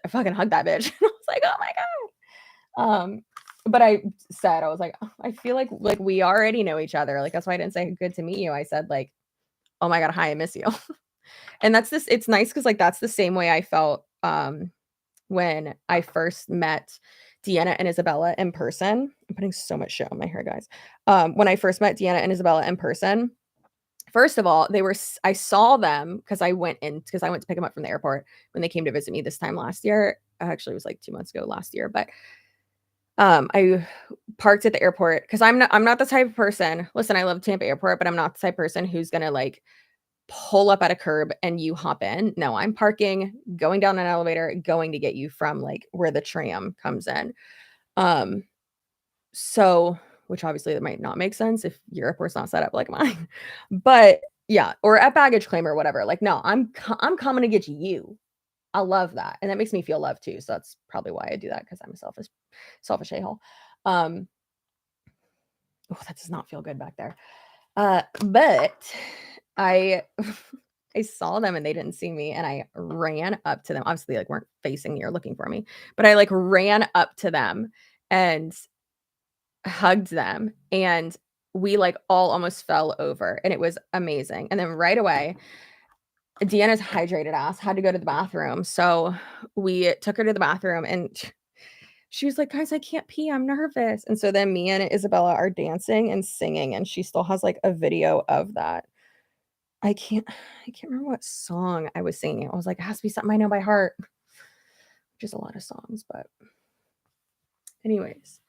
I fucking hugged that bitch. And I was like, oh my God. But I said, I was like, oh, I feel like we already know each other. Like that's why I didn't say good to meet you. I said like, oh my God, hi, I miss you. And it's nice because like that's the same way I felt when I first met Deanna and Isabella in person. I'm putting so much shit on my hair, guys. When I first met Deanna and Isabella in person, first of all, I saw them because I went to pick them up from the airport when they came to visit me this time last year. Actually, it was like 2 months ago last year, but I parked at the airport because I'm not the type of person. Listen, I love Tampa Airport, but I'm not the type of person who's gonna like pull up at a curb and you hop in. No, I'm parking, going down an elevator, going to get you from like where the tram comes in. So which obviously that might not make sense if your airport's not set up like mine. But yeah, or at baggage claim or whatever. Like, no, I'm coming to get you. I love that. And that makes me feel loved too. So that's probably why I do that because I'm a selfish a-hole. Oh, that does not feel good back there. But I I saw them and they didn't see me and I ran up to them. Obviously, like weren't facing me or looking for me, but I like ran up to them and hugged them and we like all almost fell over and it was amazing. And then right away, Deanna's hydrated ass had to go to the bathroom. So we took her to the bathroom and she was like, guys, I can't pee. I'm nervous. And so then me and Isabella are dancing and singing and she still has like a video of that. I can't remember what song I was singing. I was like, it has to be something I know by heart, which is a lot of songs, but anyways.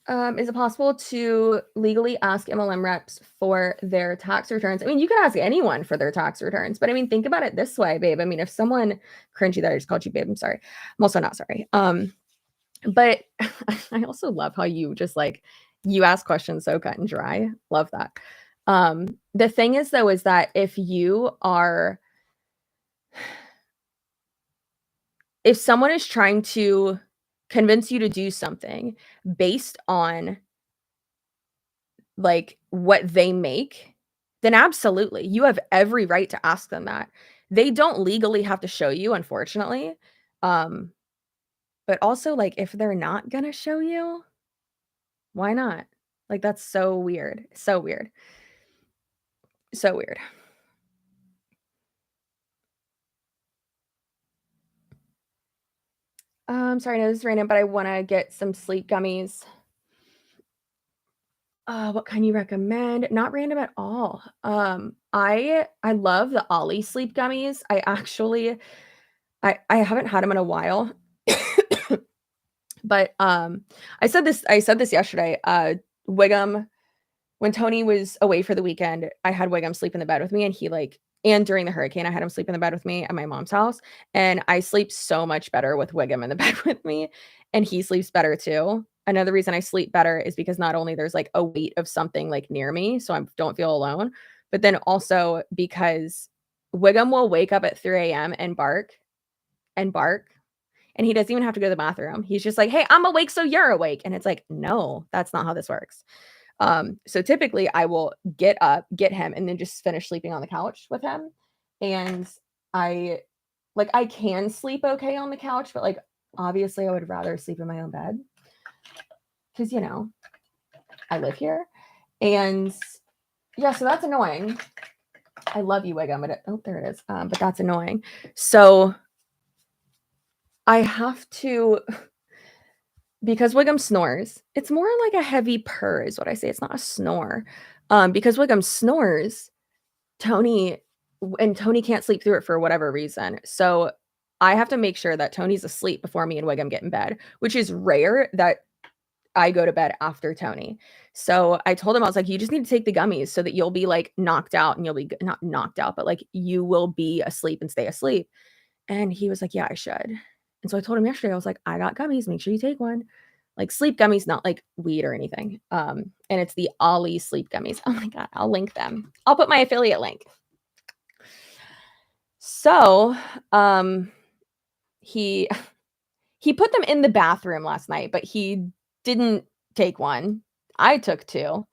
Is it possible to legally ask MLM reps for their tax returns? I mean, you could ask anyone for their tax returns, but I mean, think about it this way, babe. I mean, if someone cringy that I just called you babe, I'm sorry. I'm also not sorry. But I also love how you just like, you ask questions so cut and dry. Love that. The thing is though, is that if someone is trying to convince you to do something based on like what they make, then absolutely, you have every right to ask them that. They don't legally have to show you, unfortunately. But also, like, if they're not gonna show you, why not? Like, that's so weird. So weird. So weird. Sorry, no, this is random, but I wanna get some sleep gummies. What kind you recommend? Not random at all. I love the Ollie sleep gummies. I haven't had them in a while. But, I said this yesterday, Wiggum when Tony was away for the weekend, I had Wiggum sleep in the bed with me, and and during the hurricane, I had him sleep in the bed with me at my mom's house, and I sleep so much better with Wiggum in the bed with me, and he sleeps better too. Another reason I sleep better is because not only there's, like, a weight of something, like, near me, so I don't feel alone, but then also because Wiggum will wake up at 3 AM and bark, and he doesn't even have to go to the bathroom. He's just like, "Hey, I'm awake, so you're awake." And it's like, "No, that's not how this works." So typically I will get up, get him, and then just finish sleeping on the couch with him. And I I can sleep okay on the couch, but like obviously I would rather sleep in my own bed because I live here. And yeah, so that's annoying. I love you, Wiggum. Oh, there it is. But that's annoying. So I have to because Wiggum snores. It's more like a heavy purr, is what I say. It's not a snore. Because Wiggum snores, Tony Tony can't sleep through it for whatever reason. So I have to make sure that Tony's asleep before me and Wiggum get in bed, which is rare that I go to bed after Tony. So I told him, I was like, you just need to take the gummies so that you'll be like knocked out and you'll be not knocked out, but like you will be asleep and stay asleep. And he was like, yeah, I should. And so I told him yesterday, I was like, I got gummies. Make sure you take one. Like sleep gummies, not like weed or anything. And it's the Ollie sleep gummies. Oh my God, I'll link them. I'll put my affiliate link. So, he he put them in the bathroom last night, but he didn't take one. I took 2.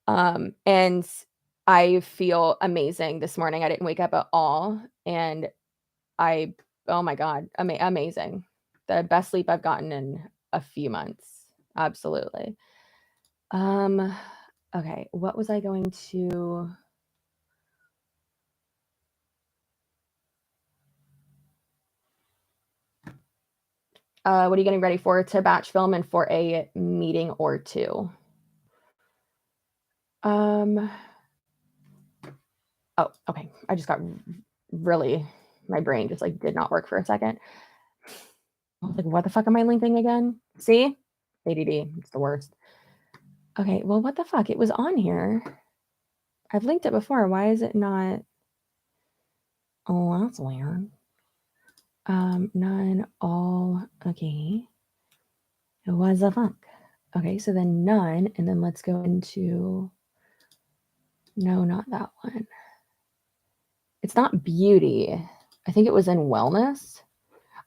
And I feel amazing this morning. I didn't wake up at all, and oh my God, amazing. The best sleep I've gotten in a few months. Absolutely. Okay, what was I going to what are you getting ready for to batch film and for a meeting or 2? Oh, okay. I just got really my brain just like did not work for a second. I was like, what the fuck am I linking again? See? ADD. It's the worst. Okay, well, what the fuck? It was on here. I've linked it before. Why is it not? Oh, that's weird. None, all, okay. What the fuck? Okay, so then none, and then let's go into, no, not that one. It's not beauty. I think it was in wellness.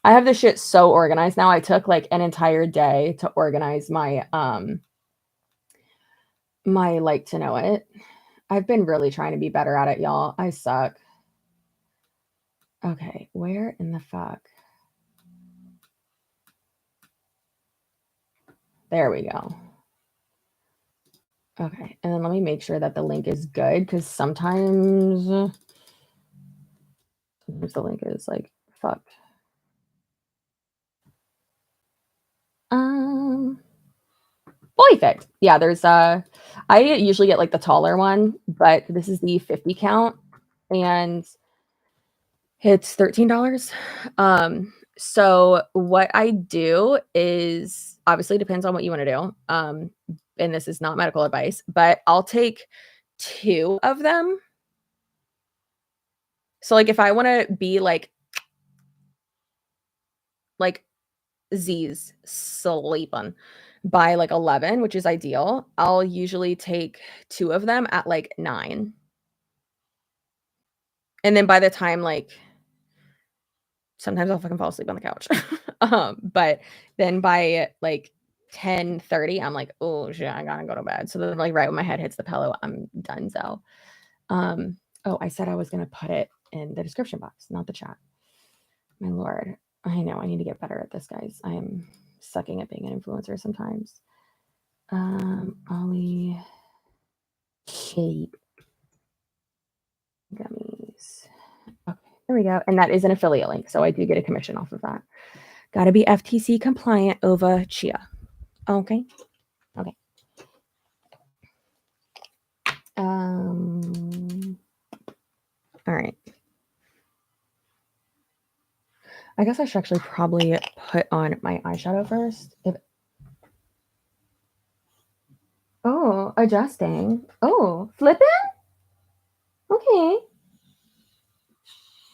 I have this shit so organized now. I took like an entire day to organize my my like to know it. I've been really trying to be better at it, y'all. I suck. Okay, where in the fuck? There we go. Okay, and then let me make sure that the link is good because sometimes the link is like fucked. Perfect. Yeah, there's I usually get like the taller one, but this is the 50 count and it's $13. So what I do is obviously depends on what you want to do. And this is not medical advice, but I'll take 2 of them. So like if I want to be like Z's sleeping by like 11, which is ideal, I'll usually take 2 of them at like 9. And then by the time like sometimes I'll fucking fall asleep on the couch. But then by like 10:30, I'm like, oh shit, I gotta go to bed. So then like right when my head hits the pillow, I'm done. So oh, I said I was gonna put it in the description box, not the chat. My lord. I know I need to get better at this, guys. I am sucking at being an influencer sometimes. Ollie Shape gummies. Okay, there we go. And that is an affiliate link, so I do get a commission off of that. Got to be FTC compliant over Chia. Okay. Okay. All right. I guess I should actually probably put on my eyeshadow first. Oh, adjusting. Oh, flipping? Okay.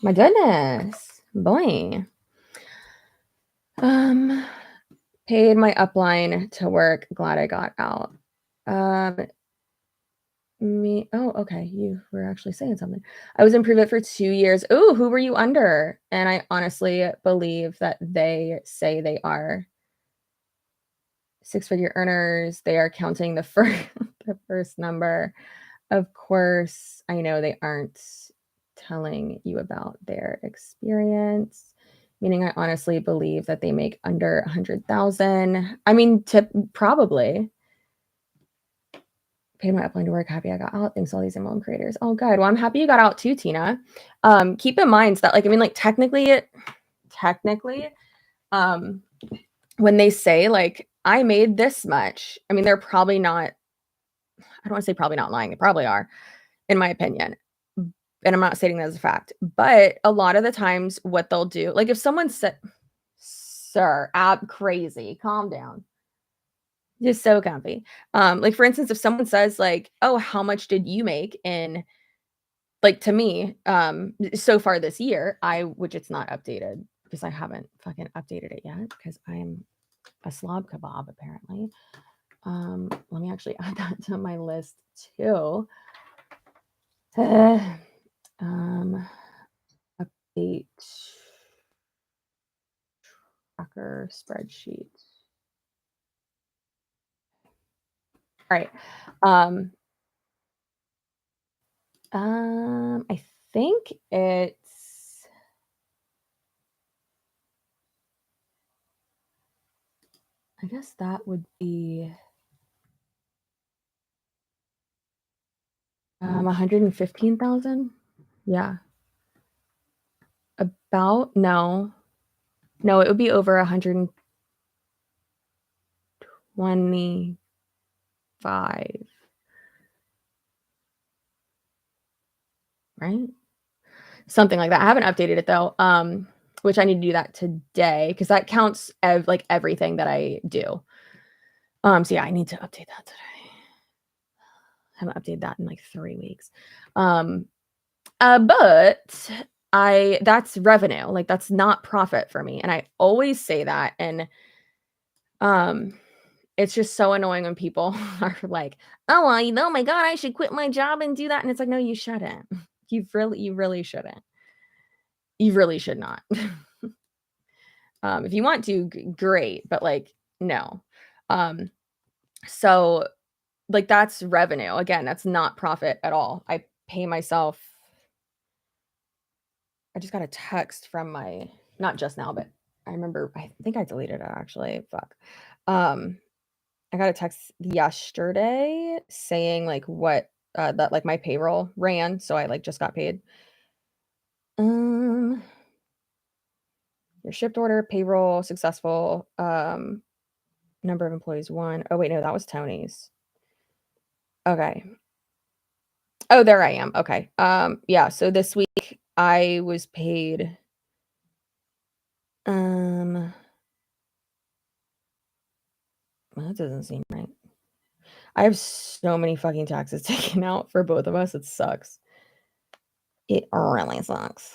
My goodness. Boy. Paid my upline to work. Glad I got out. Oh, okay. You were actually saying something. I was in Private for 2 years. Ooh, who were you under? And I honestly believe that they say they are 6-figure earners. They are counting the first number. Of course, I know they aren't telling you about their experience, meaning I honestly believe that they make under 100,000. I mean, probably. Paid my upline to work. Happy I got out. Thanks to all these MLM creators. Oh, good. Well, I'm happy you got out too, Tina. Keep in mind that, like, I mean, like, technically, when they say, like, I made this much, I mean, they're probably not, I don't want to say probably not lying. They probably are, in my opinion. And I'm not stating that as a fact. But a lot of the times what they'll do, like if someone said, sir, crazy, calm down. Just so comfy. Like for instance, if someone says like, oh, how much did you make in, like, to me, so far this year, which it's not updated because I haven't fucking updated it yet because I'm a slob kebab apparently. Let me actually add that to my list too. Update tracker spreadsheet. All right. I think it's I guess that would be 115,000. Yeah. No, it would be over 125. Right? Something like that. I haven't updated it though. Which I need to do that today because that counts like everything that I do. So yeah, I need to update that today. I haven't updated that in like 3 weeks. But that's revenue. Like that's not profit for me. And I always say that. And it's just so annoying when people are like, oh, well, oh my God, I should quit my job and do that. And it's like, no, you shouldn't. You really shouldn't. You really should not. If you want to, great, but like, no. So like that's revenue. Again, that's not profit at all. I pay myself. I just got a text from not just now, but I remember, I think I deleted it actually. Fuck. I got a text yesterday saying like what, that like my payroll ran. So I like just got paid. Your shipped order, payroll, successful, number of employees, 1. Oh wait, no, that was Tony's. Okay. Oh, there I am. Okay. Yeah, so this week I was paid, well, that doesn't seem right. I have so many fucking taxes taken out for both of us. It sucks. It really sucks.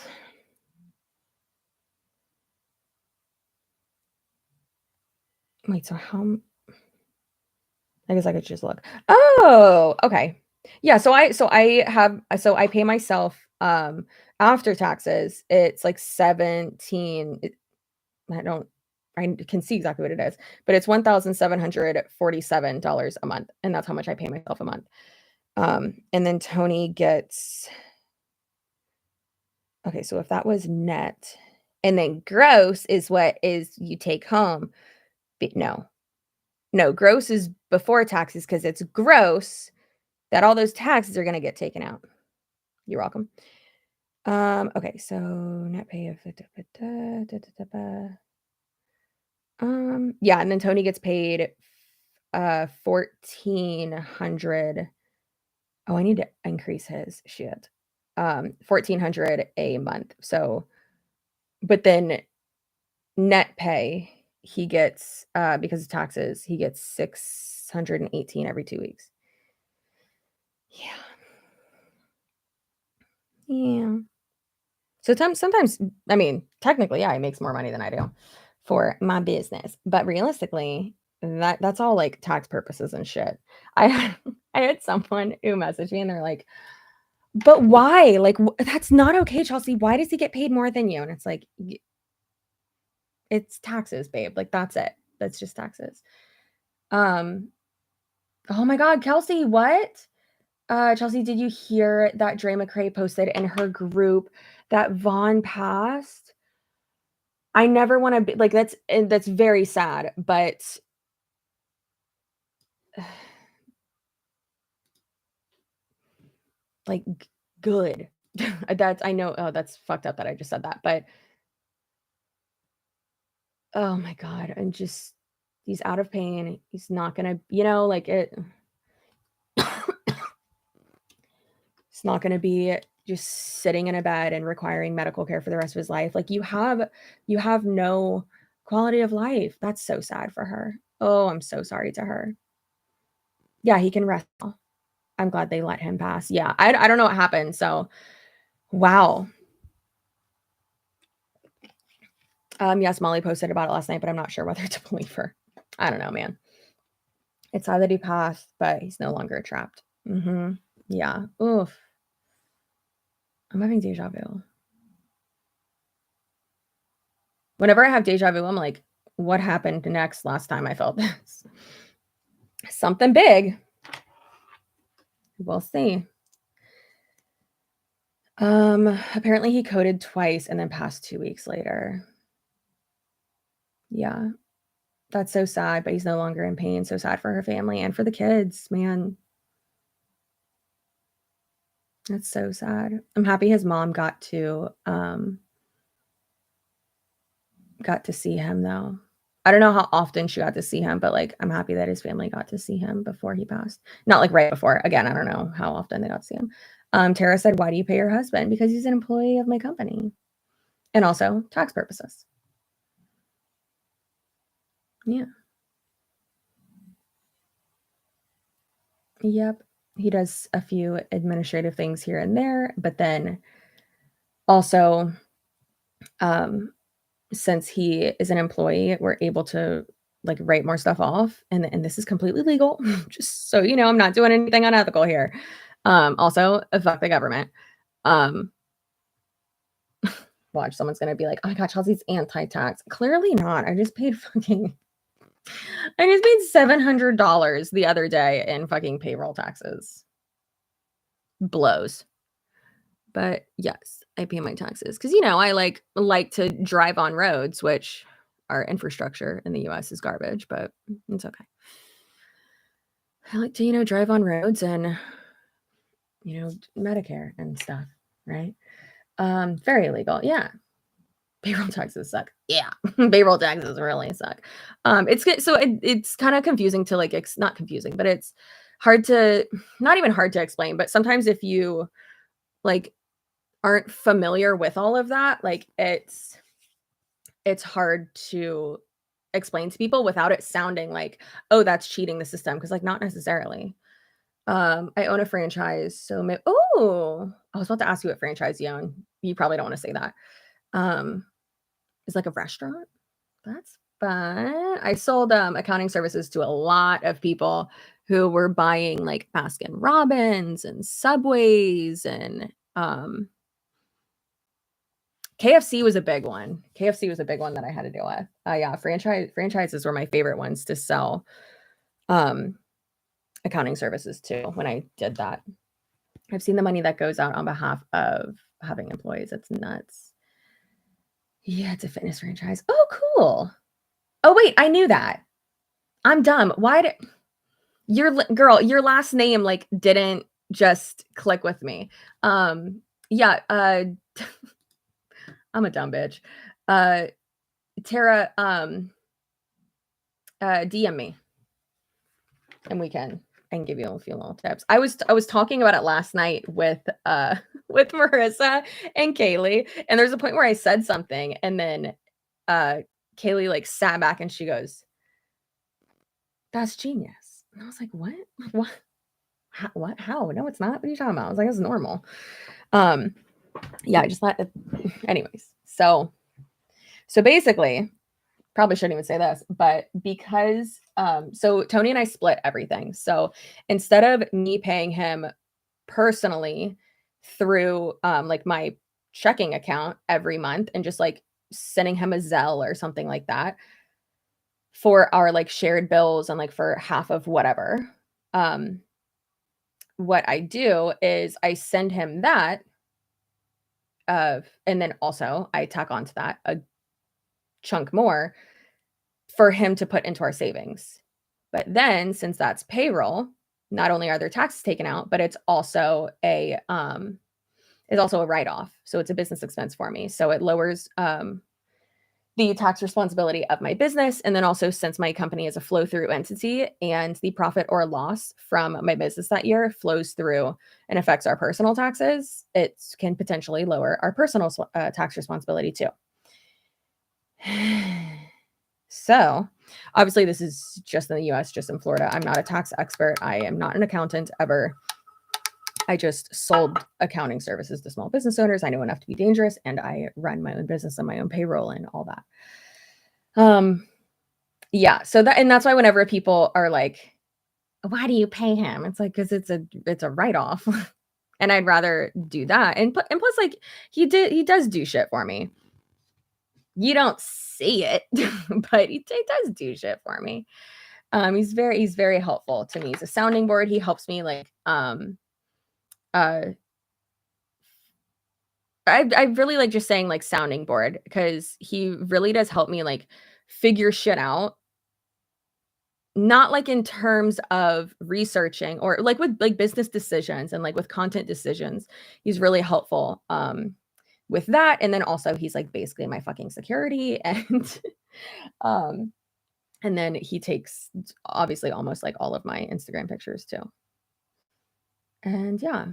Wait, so how? I guess I could just look. Oh, okay. Yeah, so I pay myself after taxes. It's like 17. I can see exactly what it is, but it's $1,747 a month, and that's how much I pay myself a month. And then Tony gets, okay, so if that was net, And then gross is what is you take home. No, gross is before taxes because it's gross that all those taxes are going to get taken out. You're welcome. Okay, so net pay of yeah, and then Tony gets paid 1,400. Oh, I need to increase his shit. 1,400 a month. So, but then net pay, he gets because of taxes, he gets 618 every 2 weeks. Yeah. Yeah. So sometimes, I mean, technically, yeah, he makes more money than I do for my business, but realistically, that's all like tax purposes and shit. I I had someone who messaged me and they're like, "But why? Like that's not okay, Chelsea. Why does he get paid more than you?" And it's like, it's taxes, babe. Like that's it. That's just taxes. Um, oh my God, Kelsey, what? Chelsea, did you hear that Dre McCrae posted in her group that Vaughn passed? I never want to be like that's very sad, but like good. That's I know. Oh, that's fucked up that I just said that, but oh my God, I'm just he's out of pain. He's not gonna, like it. It's not gonna be just sitting in a bed and requiring medical care for the rest of his life. Like you have no quality of life. That's so sad for her. Oh, I'm so sorry to her. Yeah, he can rest now. I'm glad they let him pass. Yeah, I don't know what happened. So, wow. Yes, Molly posted about it last night, but I'm not sure whether to believe her. I don't know, man. It's sad that he passed, but he's no longer trapped. Yeah. Oof. I'm having deja vu. Whenever I have deja vu, I'm like, what happened next last time I felt this? Something big. We'll see. Apparently he coded twice and then passed 2 weeks later. Yeah. That's so sad, but he's no longer in pain. So sad for her family and for the kids, man. That's so sad. I'm happy his mom got to see him though. I don't know how often she got to see him, but like I'm happy that his family got to see him before he passed. Not like right before. Again, I don't know how often they got to see him. Tara said, "Why do you pay your husband?" Because he's an employee of my company. And also tax purposes. Yeah. Yep. He does a few administrative things here and there, but then also since he is an employee, we're able to like write more stuff off and this is completely legal. Just so you know, I'm not doing anything unethical here. Also, fuck the government. Um Watch, someone's gonna be like, "Oh my god, Chelsea's anti-tax." Clearly not. I just paid $700 the other day in fucking payroll taxes. Blows. But yes, I pay my taxes because I like to drive on roads, which our infrastructure in the US is garbage, but it's okay. I like to, drive on roads and, Medicare and stuff, right? Very illegal. Yeah. Payroll taxes suck. Yeah. Payroll taxes really suck. It's kind of confusing to like, not confusing, but it's hard to, not even hard to explain, but sometimes if you like aren't familiar with all of that, like it's hard to explain to people without it sounding like, oh, that's cheating the system. Cause like not necessarily. I own a franchise. So oh, I was about to ask you what franchise you own. You probably don't want to say that. It's like a restaurant. That's fun. I sold accounting services to a lot of people who were buying like Baskin Robbins and Subways and KFC was a big one. KFC was a big one that I had to deal with. Yeah, franchises were my favorite ones to sell accounting services to when I did that. I've seen the money that goes out on behalf of having employees. It's nuts. Yeah, it's a fitness franchise. Oh, cool. Oh, wait, I knew that. I'm dumb. Why did girl, your last name like didn't just click with me. Yeah, I'm a dumb bitch. Tara, DM me and I can give you a few little tips. I was talking about it last night with with Marissa and Kaylee, and there's a point where I said something and then Kaylee like sat back and she goes, "That's genius." And I was like, "What? What? How, what? How? No, it's not. What are you talking about?" I was like, "It's normal." Yeah, I just thought anyways. So basically, probably shouldn't even say this, but because so Tony and I split everything. So instead of me paying him personally through like my checking account every month and just like sending him a Zelle or something like that for our like shared bills and like for half of whatever, what I do is I send him that and then also I tack onto that a chunk more for him to put into our savings. But then since that's payroll, not only are there taxes taken out, but it's also a write-off. So it's a business expense for me. So it lowers the tax responsibility of my business. And then also, since my company is a flow through entity and the profit or loss from my business that year flows through and affects our personal taxes, it can potentially lower our personal tax responsibility too. So, obviously, this is just in the US, just in Florida. I'm not a tax expert. I am not an accountant ever. I just sold accounting services to small business owners. I know enough to be dangerous, and I run my own business on my own payroll and all that. Yeah. So that's why whenever people are like, "Why do you pay him?" It's like because it's a write off, and I'd rather do that. And plus, like he does do shit for me. You don't see it, but he does do shit for me. He's very helpful to me. He's a sounding board. He helps me like I really like just saying like sounding board because he really does help me like figure shit out. Not like in terms of researching or like with like business decisions and like with content decisions. He's really helpful with that. And then also he's like basically my fucking security um and then he takes obviously almost like all of my Instagram pictures too. And yeah,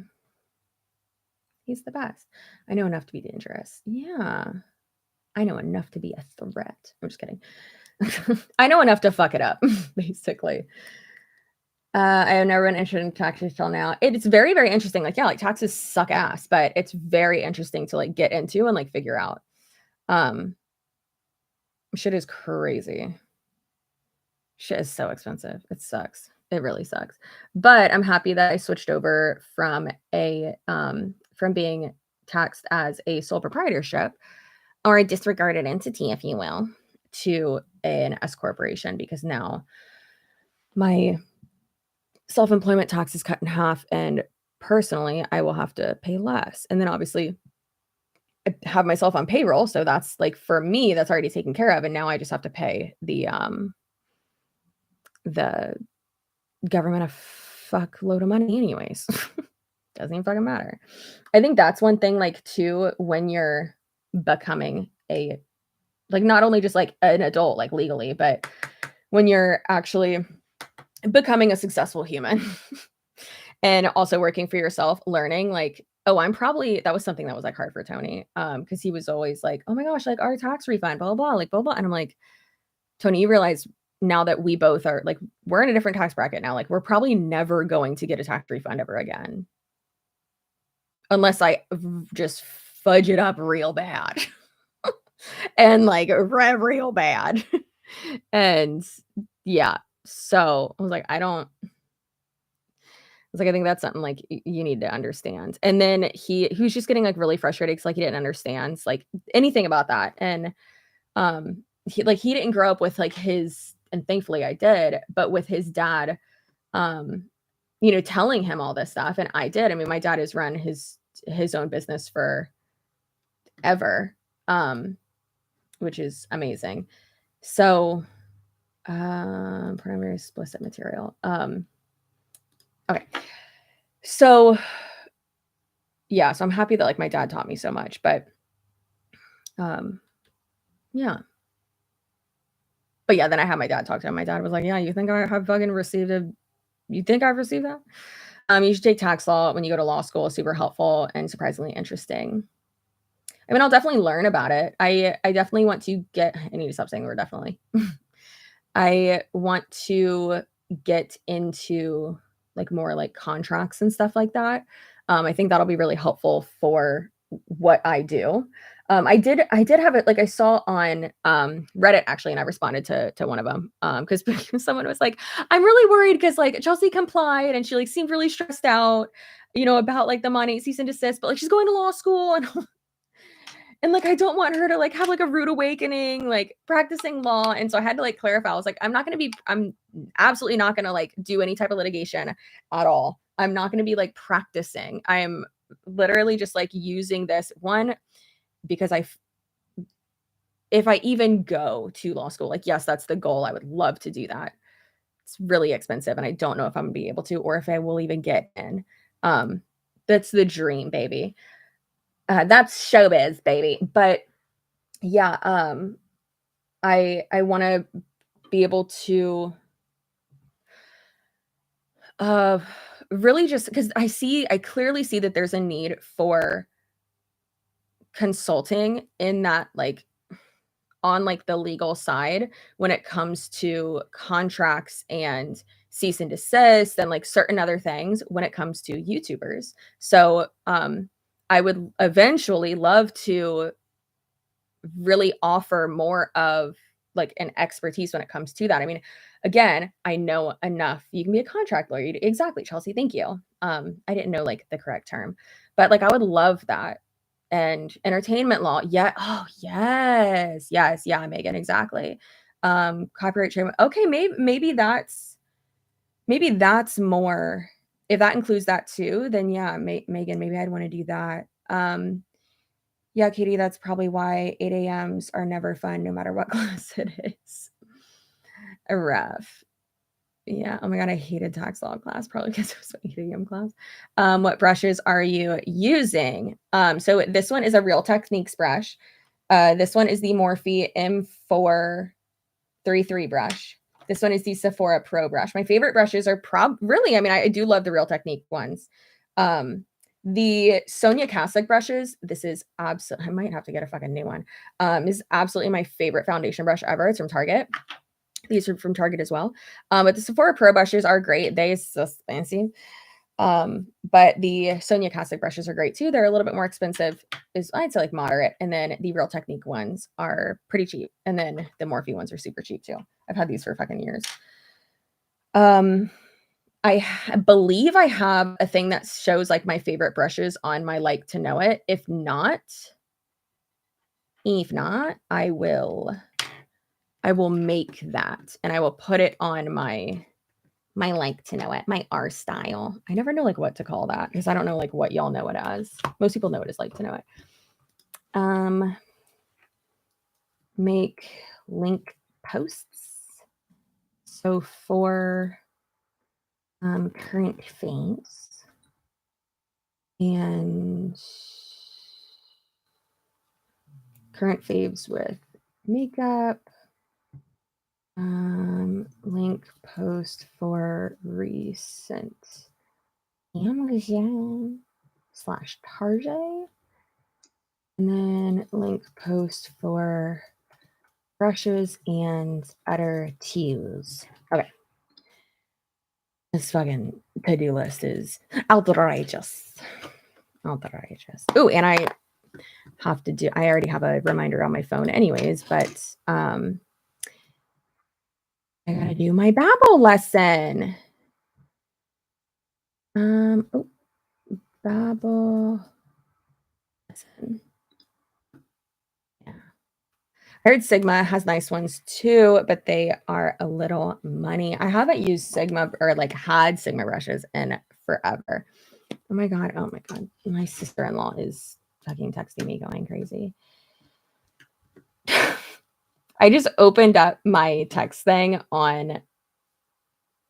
he's the best. I know enough to be dangerous. Yeah. I know enough to be a threat. I'm just kidding. I know enough to fuck it up, basically. I have never been interested in taxes till now. It's very, very interesting. Like, yeah, like taxes suck ass, but it's very interesting to like get into and like figure out. Um, shit is crazy. Shit is so expensive. It sucks. It really sucks. But I'm happy that I switched over from from being taxed as a sole proprietorship or a disregarded entity, if you will, to an S corporation because now my self-employment tax is cut in half and personally I will have to pay less. And then obviously I have myself on payroll, so that's like for me that's already taken care of and now I just have to pay the government a fuckload of money anyways. Doesn't even fucking matter. I think that's one thing like too when you're becoming a like not only just like an adult like legally, but when you're actually becoming a successful human and also working for yourself, learning like, oh, that was something that was like hard for Tony. Because he was always like, oh my gosh, like our tax refund, blah, blah, blah, like blah, blah. And I'm like, Tony, you realize now that we both are like, we're in a different tax bracket now. Like, we're probably never going to get a tax refund ever again. Unless I just fudge it up real bad. And like real bad. And yeah. So I was like, I think that's something like you need to understand. And then he was just getting like really frustrated because like he didn't understand like anything about that. And he didn't grow up with like his and thankfully I did, but with his dad, telling him all this stuff. And I did. I mean, my dad has run his own business for ever. which is amazing. So, very explicit material. Okay. So, yeah, so I'm happy that like my dad taught me so much, but yeah. But yeah, then I had my dad talk to him. My dad was like, "Yeah, you think I have fucking received a you think I've received that?" You should take tax law when you go to law school. It's super helpful and surprisingly interesting. I mean, I'll definitely learn about it. I definitely want to get I need to stop saying the word definitely. I want to get into like more like contracts and stuff like that. I think that'll be really helpful for what I do. I did have it like I saw on Reddit actually, and I responded to one of them because someone was like, "I'm really worried because like Chelsea complied and she like seemed really stressed out, you know, about like the money cease and desist, but like she's going to law school and like I don't want her to like have like a rude awakening like practicing law." And so I had to like clarify. I was like, I'm absolutely not going to like do any type of litigation at all. I'm not going to be like practicing. I'm literally just like using this one because if I even go to law school, like yes, that's the goal. I would love to do that. It's really expensive and I don't know if I'm going to be able to or if I will even get in. That's the dream, baby. That's showbiz, baby. But yeah, I want to be able to really just because I clearly see that there's a need for consulting in that like on like the legal side when it comes to contracts and cease and desist and like certain other things when it comes to YouTubers. So I would eventually love to really offer more of like an expertise when it comes to that. I mean, again, I know enough. You can be a contract lawyer. Exactly, Chelsea. Thank you. I didn't know like the correct term, but like I would love that. And entertainment law. Yeah. Oh, yes. Yes. Yeah, Megan. Exactly. Copyright trademark. Okay, maybe that's more. If that includes that too, then yeah, Megan, maybe I'd want to do that. Yeah, Katie, that's probably why 8 a.m.s are never fun, no matter what class it is. A rough. Yeah. Oh my God, I hated tax law class, probably because it was my 8 a.m. class. What brushes are you using? So this one is a Real Techniques brush. This one is the Morphe M433 brush. This one is the Sephora Pro brush. My favorite brushes are really, I mean, I do love the Real Technique ones. The Sonia Kasic brushes, this is absolutely, I might have to get a fucking new one. Is absolutely my favorite foundation brush ever. It's from Target. These are from Target as well. But the Sephora Pro brushes are great. They so fancy. But the Sonia Kasic brushes are great too. They're a little bit more expensive, is I'd say like moderate. And then the Real Technique ones are pretty cheap. And then the Morphe ones are super cheap too. I've had these for fucking years. I believe I have a thing that shows like my favorite brushes on my like to know it. If not, I will make that and I will put it on my like to know it, my R style. I never know like what to call that because I don't know like what y'all know it as. Most people know it as like to know it. Make link posts. So for current faves and current faves with makeup. Link post for recent Amazon / Target. And then link post for brushes and other teas. Okay. This fucking to-do list is outrageous. Outrageous. Oh, and I already have a reminder on my phone anyways, but I gotta do my Babbel lesson. Babbel lesson. Yeah. I heard Sigma has nice ones too, but they are a little money. I haven't used Sigma or like had Sigma brushes in forever. Oh my God. My sister-in-law is fucking texting me going crazy. I just opened up my text thing on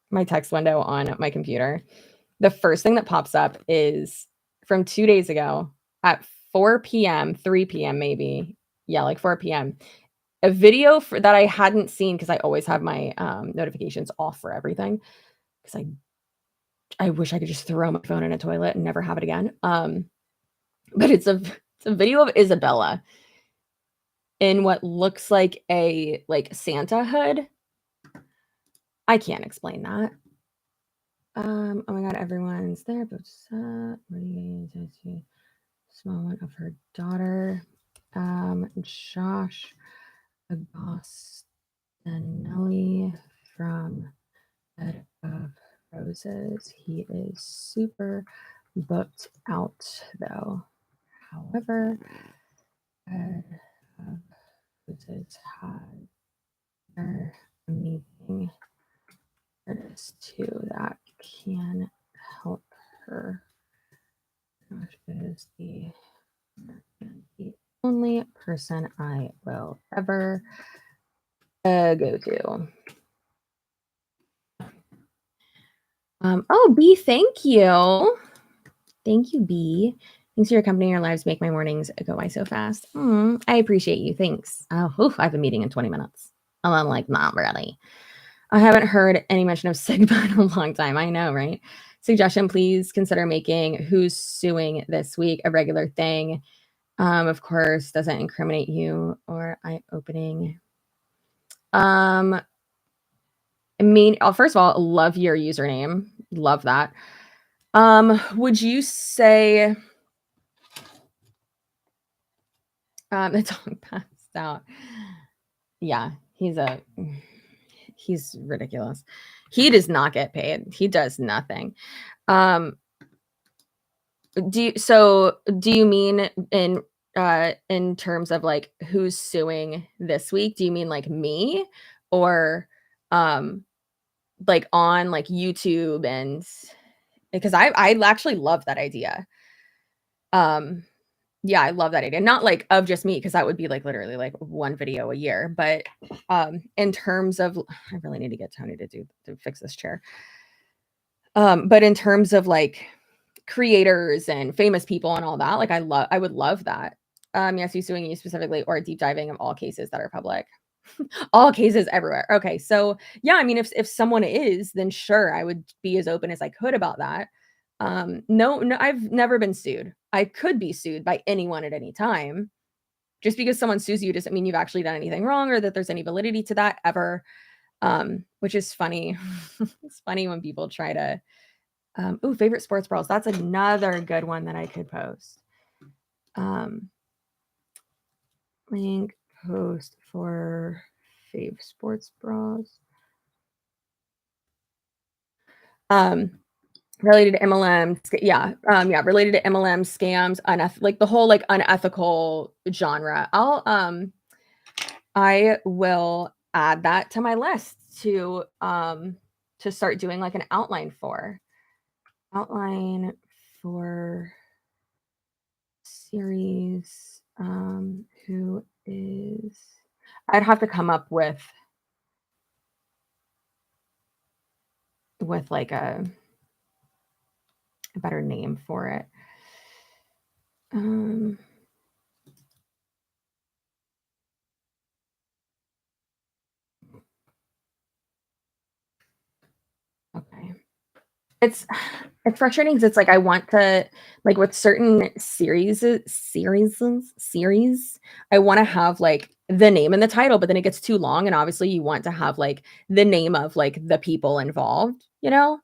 my text window on my computer. The first thing that pops up is from 2 days ago at 4 PM, 3 PM maybe. Yeah, like 4 PM. A video that I hadn't seen because I always have my, notifications off for everything. Because I wish I could just throw my phone in a toilet and never have it again. But it's a video of Isabella in what looks like a, like, Santa hood. I can't explain that. Oh my god, everyone's there, but small one of her daughter. Josh Agostinelli from Bed of Roses. He is super booked out though. However, Bed of Roses had their amazing artist too that can help her. Josh is the only person I will ever go to. Oh, B, thank you. Thank you, B. Thanks for your company. Your lives make my mornings go by so fast. I appreciate you. Thanks. Oh, I have a meeting in 20 minutes. And I'm like, not really. I haven't heard any mention of Sigma in a long time. I know, right? Suggestion, please consider making who's suing this week a regular thing. Of course, doesn't incriminate you or eye-opening. I mean, first of all, love your username. Love that. Would you say the dog passed out? Yeah, he's ridiculous. He does not get paid. He does nothing. Do you mean in terms of like who's suing this week? Do you mean like me or like on like YouTube? And because I actually love that idea. Yeah, I love that idea. Not like of just me, because that would be like literally like one video a year. But in terms of, I really need to get Tony to fix this chair. But in terms of like creators and famous people and all that, like I would love that. Yes, you suing you specifically or deep diving of all cases that are public. All cases everywhere. Okay, so yeah, I mean, if someone is, then sure, I would be as open as I could about that. No, I've never been sued. I could be sued by anyone at any time. Just because someone sues you doesn't mean you've actually done anything wrong or that there's any validity to that ever. Which is funny. It's funny when people try to. Favorite sports brawls. That's another good one that I could post. Link post for fave sports brawls. Related to MLMs, yeah, related to MLM scams, like the whole like unethical genre. I will add that to my list to start doing like an outline for series. Who is? I'd have to come up with like a better name for it. Okay. It's frustrating because it's like I want to like with certain series, I want to have like the name and the title, but then it gets too long, and obviously you want to have like the name of like the people involved, you know?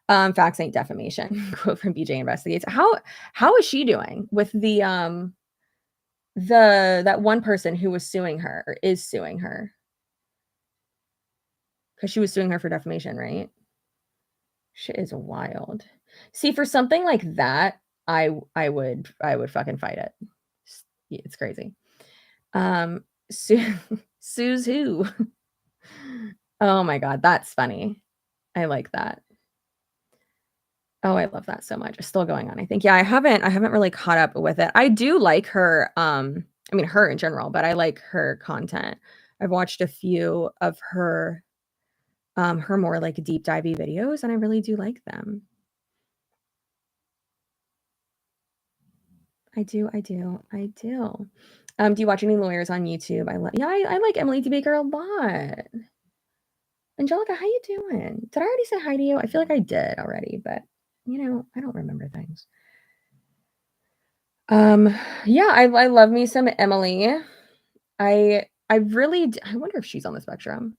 Facts ain't defamation. Quote from BJ Investigates. How is she doing with the that one person who was suing her or is suing her? Because she was suing her for defamation, right? Shit is wild. See, for something like that, I would fucking fight it. It's crazy. Sue's who? Oh my god, that's funny. I like that. Oh, I love that so much. It's still going on, I think. Yeah, I haven't really caught up with it. I do like her, I mean, her in general, but I like her content. I've watched a few of her more, like, deep divey videos, and I really do like them. I do, I do, I do. Do you watch any lawyers on YouTube? I like Emily D. Baker a lot. Angelica, how you doing? Did I already say hi to you? I feel like I did already, but, I don't remember things. Yeah, I love me some Emily. I really d I wonder if she's on the spectrum.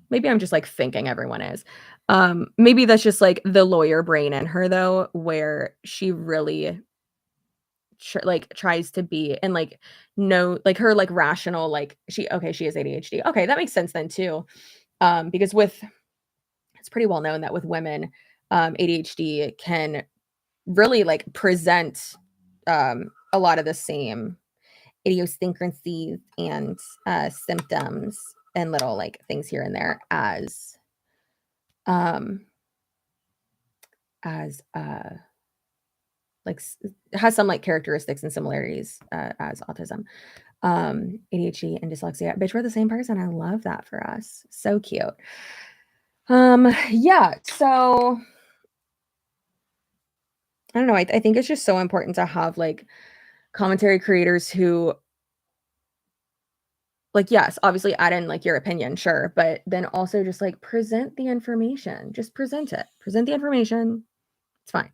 Maybe I'm just, like, thinking everyone is. Maybe that's just, like, the lawyer brain in her, though, where she really tries to be and, like, no like, her, like, rational, like, she has ADHD. Okay, that makes sense then too. Because it's pretty well known that with women, ADHD can really, like, present, a lot of the same idiosyncrasies and, symptoms and little, like, things here and there um, as like, has some, like, characteristics and similarities, as autism. ADHD and dyslexia. Bitch, we're the same person. I love that for us. So cute. Yeah, so I don't know. I think it's just so important to have like commentary creators who like, yes, obviously add in like your opinion, sure, but then also just like present the information. Just present it. Present the information. It's fine.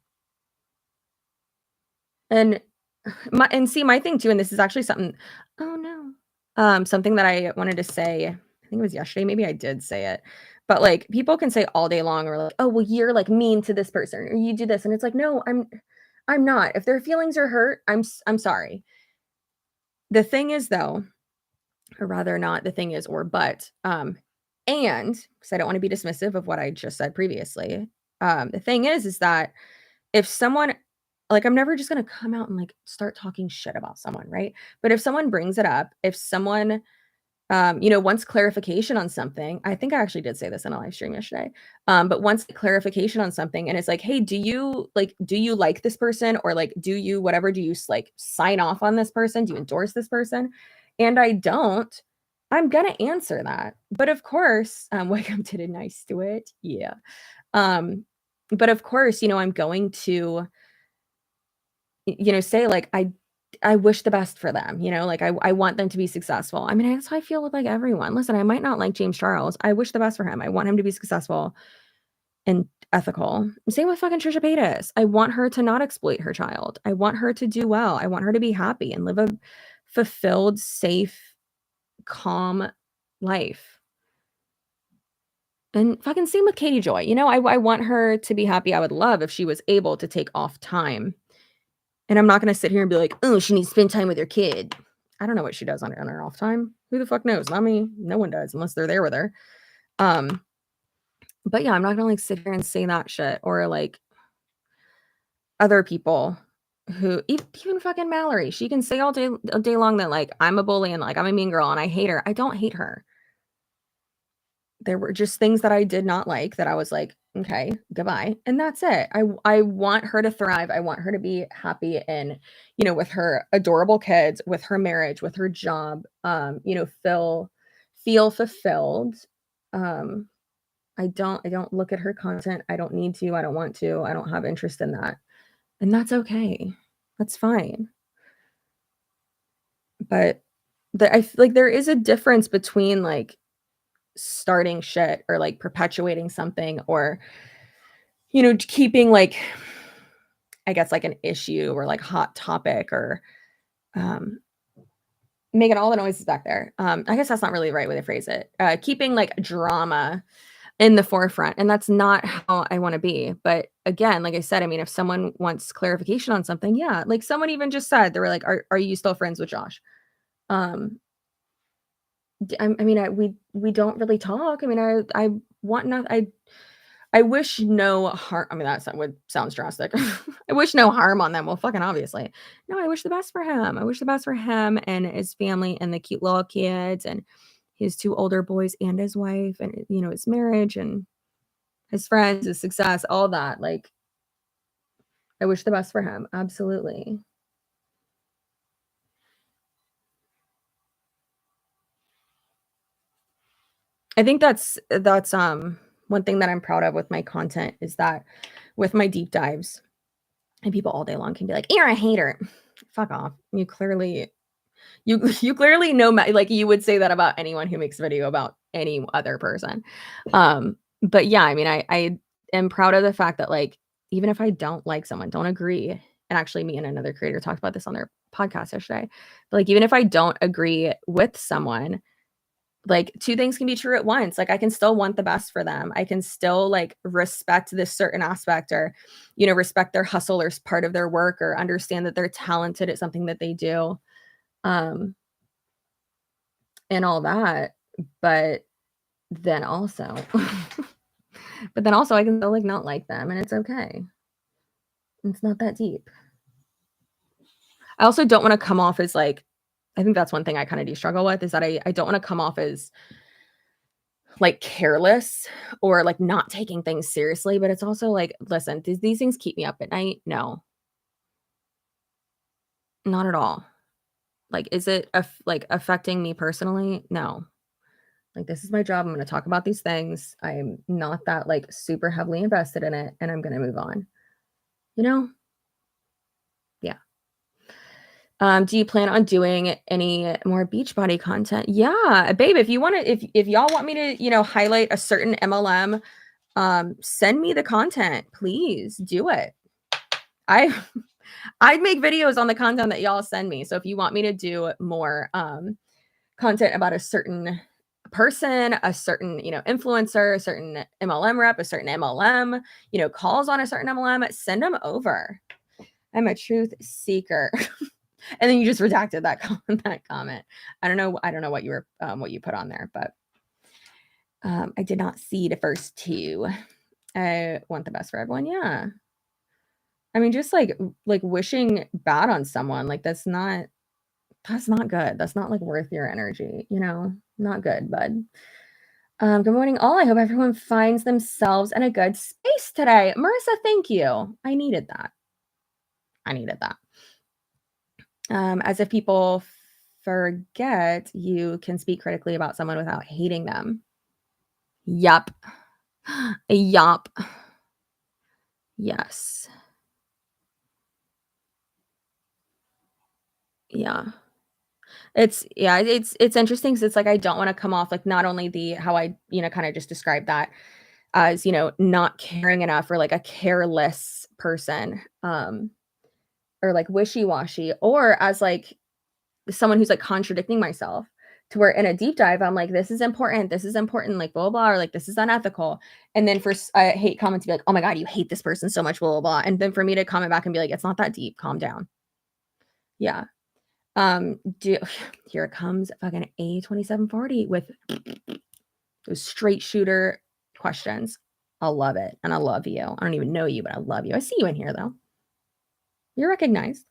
And my thing too, and this is actually something oh no. Something that I wanted to say, I think it was yesterday, maybe I did say it. But like people can say all day long or like, "Oh, well, you're like mean to this person or you do this." And it's like, "No, I'm not. If their feelings are hurt, I'm sorry." The thing is though, or rather not the thing is or but, and because I don't want to be dismissive of what I just said previously. The thing is that if someone like, I'm never just gonna come out and, like, start talking shit about someone, right? But if someone brings it up, if someone, wants clarification on something I think I actually did say this in a live stream yesterday, but wants clarification on something, and it's like, "Hey, do you like this person?" Or, like, "Do you whatever, do you like, sign off on this person? Do you endorse this person?" And I don't, I'm gonna answer that. But of course, welcome to the nice to it. Yeah. Um, but of course, I'm going to say like, I wish the best for them, like I want them to be successful. I mean, that's how I feel with like everyone. Listen, I might not like James Charles. I wish the best for him. I want him to be successful and ethical. Same with fucking Trisha Paytas. I want her to not exploit her child. I want her to do well. I want her to be happy and live a fulfilled, safe, calm life. And fucking same with Katie Joy. I want her to be happy. I would love if she was able to take off time. And I'm not gonna sit here and be like, "Oh, she needs to spend time with her kid." I don't know what she does on her off time. Who the fuck knows? Not me. No one does unless they're there with her. Um, but yeah, I'm not gonna like sit here and say that shit or like other people who even fucking Mallory. She can say all day long that like I'm a bully and like I'm a mean girl and I hate her. I don't hate her. There were just things that I did not like that I was like, "Okay, goodbye." And that's it. I want her to thrive. I want her to be happy and, with her adorable kids, with her marriage, with her job, feel fulfilled. Um, I don't look at her content. I don't need to. I don't want to. I don't have interest in that. And that's okay. That's fine. But I feel like there is a difference between like starting shit or like perpetuating something or keeping like I guess like an issue or like hot topic or um making all the noises back there. I guess that's not really the right way to phrase it. Keeping like drama in the forefront, and that's not how I want to be. But again, like I said, I mean, if someone wants clarification on something, yeah, like someone even just said they were like, "Are you still friends with Josh?" Um, I mean, we don't really talk. I mean, I want not I wish no harm. I mean, would sounds drastic. I wish no harm on them. Well, fucking obviously. No, I wish the best for him. I wish the best for him and his family and the cute little kids and his 2 older boys and his wife and his marriage and his friends, his success, all that. Like, I wish the best for him. Absolutely. I think that's one thing that I'm proud of with my content is that with my deep dives, and people all day long can be like, "You're a hater." Fuck off. You clearly know like you would say that about anyone who makes a video about any other person. But yeah, I mean, I am proud of the fact that like even if I don't like someone, don't agree, and actually me and another creator talked about this on their podcast yesterday. But like even if I don't agree with someone, like two things can be true at once. Like I can still want the best for them. I can still like respect this certain aspect or, respect their hustle or part of their work or understand that they're talented at something that they do. Um, and all that. But then also, I can still like not like them and it's okay. It's not that deep. I also don't want to come off as like, I think that's one thing I kind of do struggle with is that I don't want to come off as like careless or like not taking things seriously, but it's also like, listen, these things keep me up at night? No, not at all. Like, is it like affecting me personally? No. Like, this is my job. I'm going to talk about these things. I'm not that like super heavily invested in it and I'm going to move on. You know? Yeah. Do you plan on doing any more Beachbody content? Yeah, babe, if you want to, if y'all want me to, highlight a certain MLM, send me the content, please do it. I'd make videos on the content that y'all send me. So if you want me to do more content about a certain person, a certain, influencer, a certain MLM rep, a certain MLM, calls on a certain MLM, send them over. I'm a truth seeker. And then you just redacted that that comment. I don't know what you put on there, but I did not see the first two. I want the best for everyone. Yeah. I mean, just like wishing bad on someone, like that's not good. That's not like worth your energy, not good, bud. Good morning, all. I hope everyone finds themselves in a good space today. Marissa, thank you. I needed that. As if people forget you can speak critically about someone without hating them. Yup. Yup. Yes. Yeah. It's interesting because it's like I don't want to come off like not only the how I, kind of just described that as, not caring enough or like a careless person, or like wishy-washy, or as like someone who's like contradicting myself to where in a deep dive, I'm like, this is important, like blah, blah, or like this is unethical. And then for hate comments to be like, oh my God, you hate this person so much, blah, blah, blah. And then for me to comment back and be like, it's not that deep, calm down. Yeah. Here it comes fucking A2740 with those straight shooter questions. I love it. And I love you. I don't even know you, but I love you. I see you in here though. You're recognized.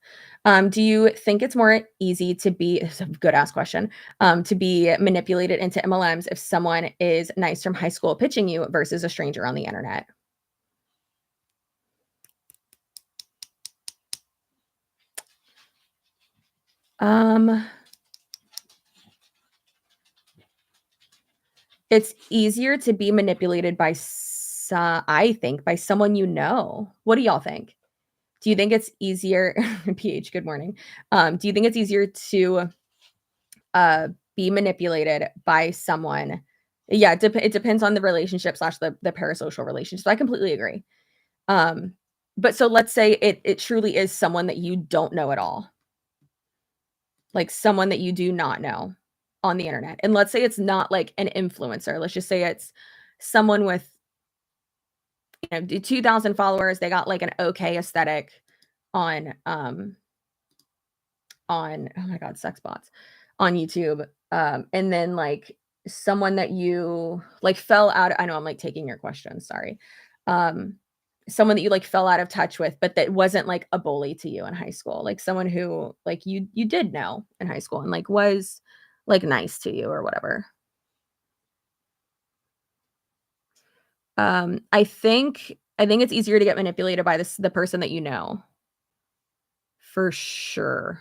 Do you think it's more easy to be, it's a good ass question, to be manipulated into MLMs if someone is nice from high school pitching you versus a stranger on the internet? It's easier to be manipulated by, I think, by someone you know. What do y'all think? Do you think it's easier, PH, good morning. Do you think it's easier to be manipulated by someone? Yeah, it depends on the relationship / the parasocial relationship. So I completely agree. But so let's say it truly is someone that you don't know at all. Like someone that you do not know on the internet. And let's say it's not like an influencer. Let's just say it's someone with 2,000 followers. They got like an okay aesthetic on oh my God, sex bots on YouTube. And then like someone that you like fell out. I know I'm like taking your questions. Sorry. Someone that you like fell out of touch with, but that wasn't like a bully to you in high school. Like someone who like you did know in high school and like was like nice to you or whatever. I think it's easier to get manipulated by the person that you know. For sure.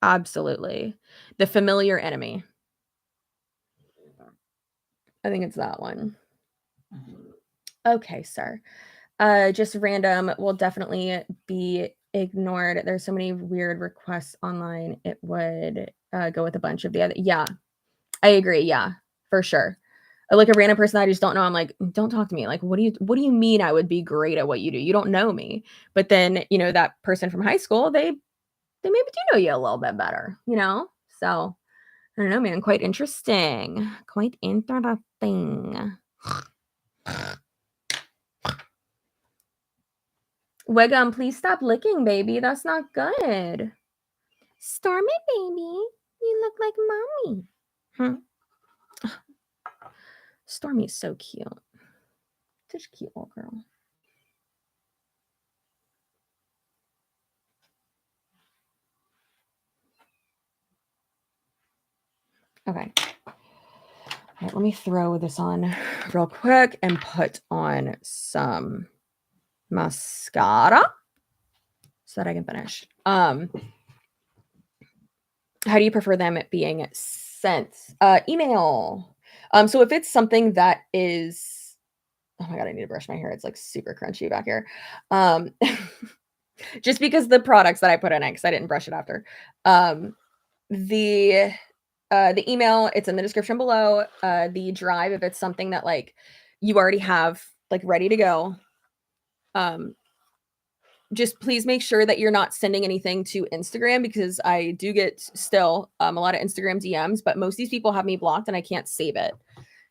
Absolutely. The familiar enemy. I think it's that one. Okay, sir. Just random will definitely be ignored. There's so many weird requests online. It would go with a bunch of the other. Yeah, I agree. Yeah, for sure. Like a random person I just don't know. I'm like, don't talk to me. Like, what do you mean I would be great at what you do? You don't know me. But then, that person from high school, they maybe do know you a little bit better, So I don't know, man. Quite interesting. Quite interesting. Wigum, please stop licking, baby. That's not good. Stormy, baby. You look like mommy. Stormy's so cute. Such a cute little girl. Okay. All right, let me throw this on real quick and put on some mascara so that I can finish. How do you prefer them being sent? Email. So if it's something that is, oh my God, I need to brush my hair. It's like super crunchy back here. Just because the products that I put in it, because I didn't brush it after. The email, it's in the description below. The drive, if it's something that like you already have like ready to go, just please make sure that you're not sending anything to Instagram, because I do get still a lot of Instagram DMs, but most of these people have me blocked and I can't save it.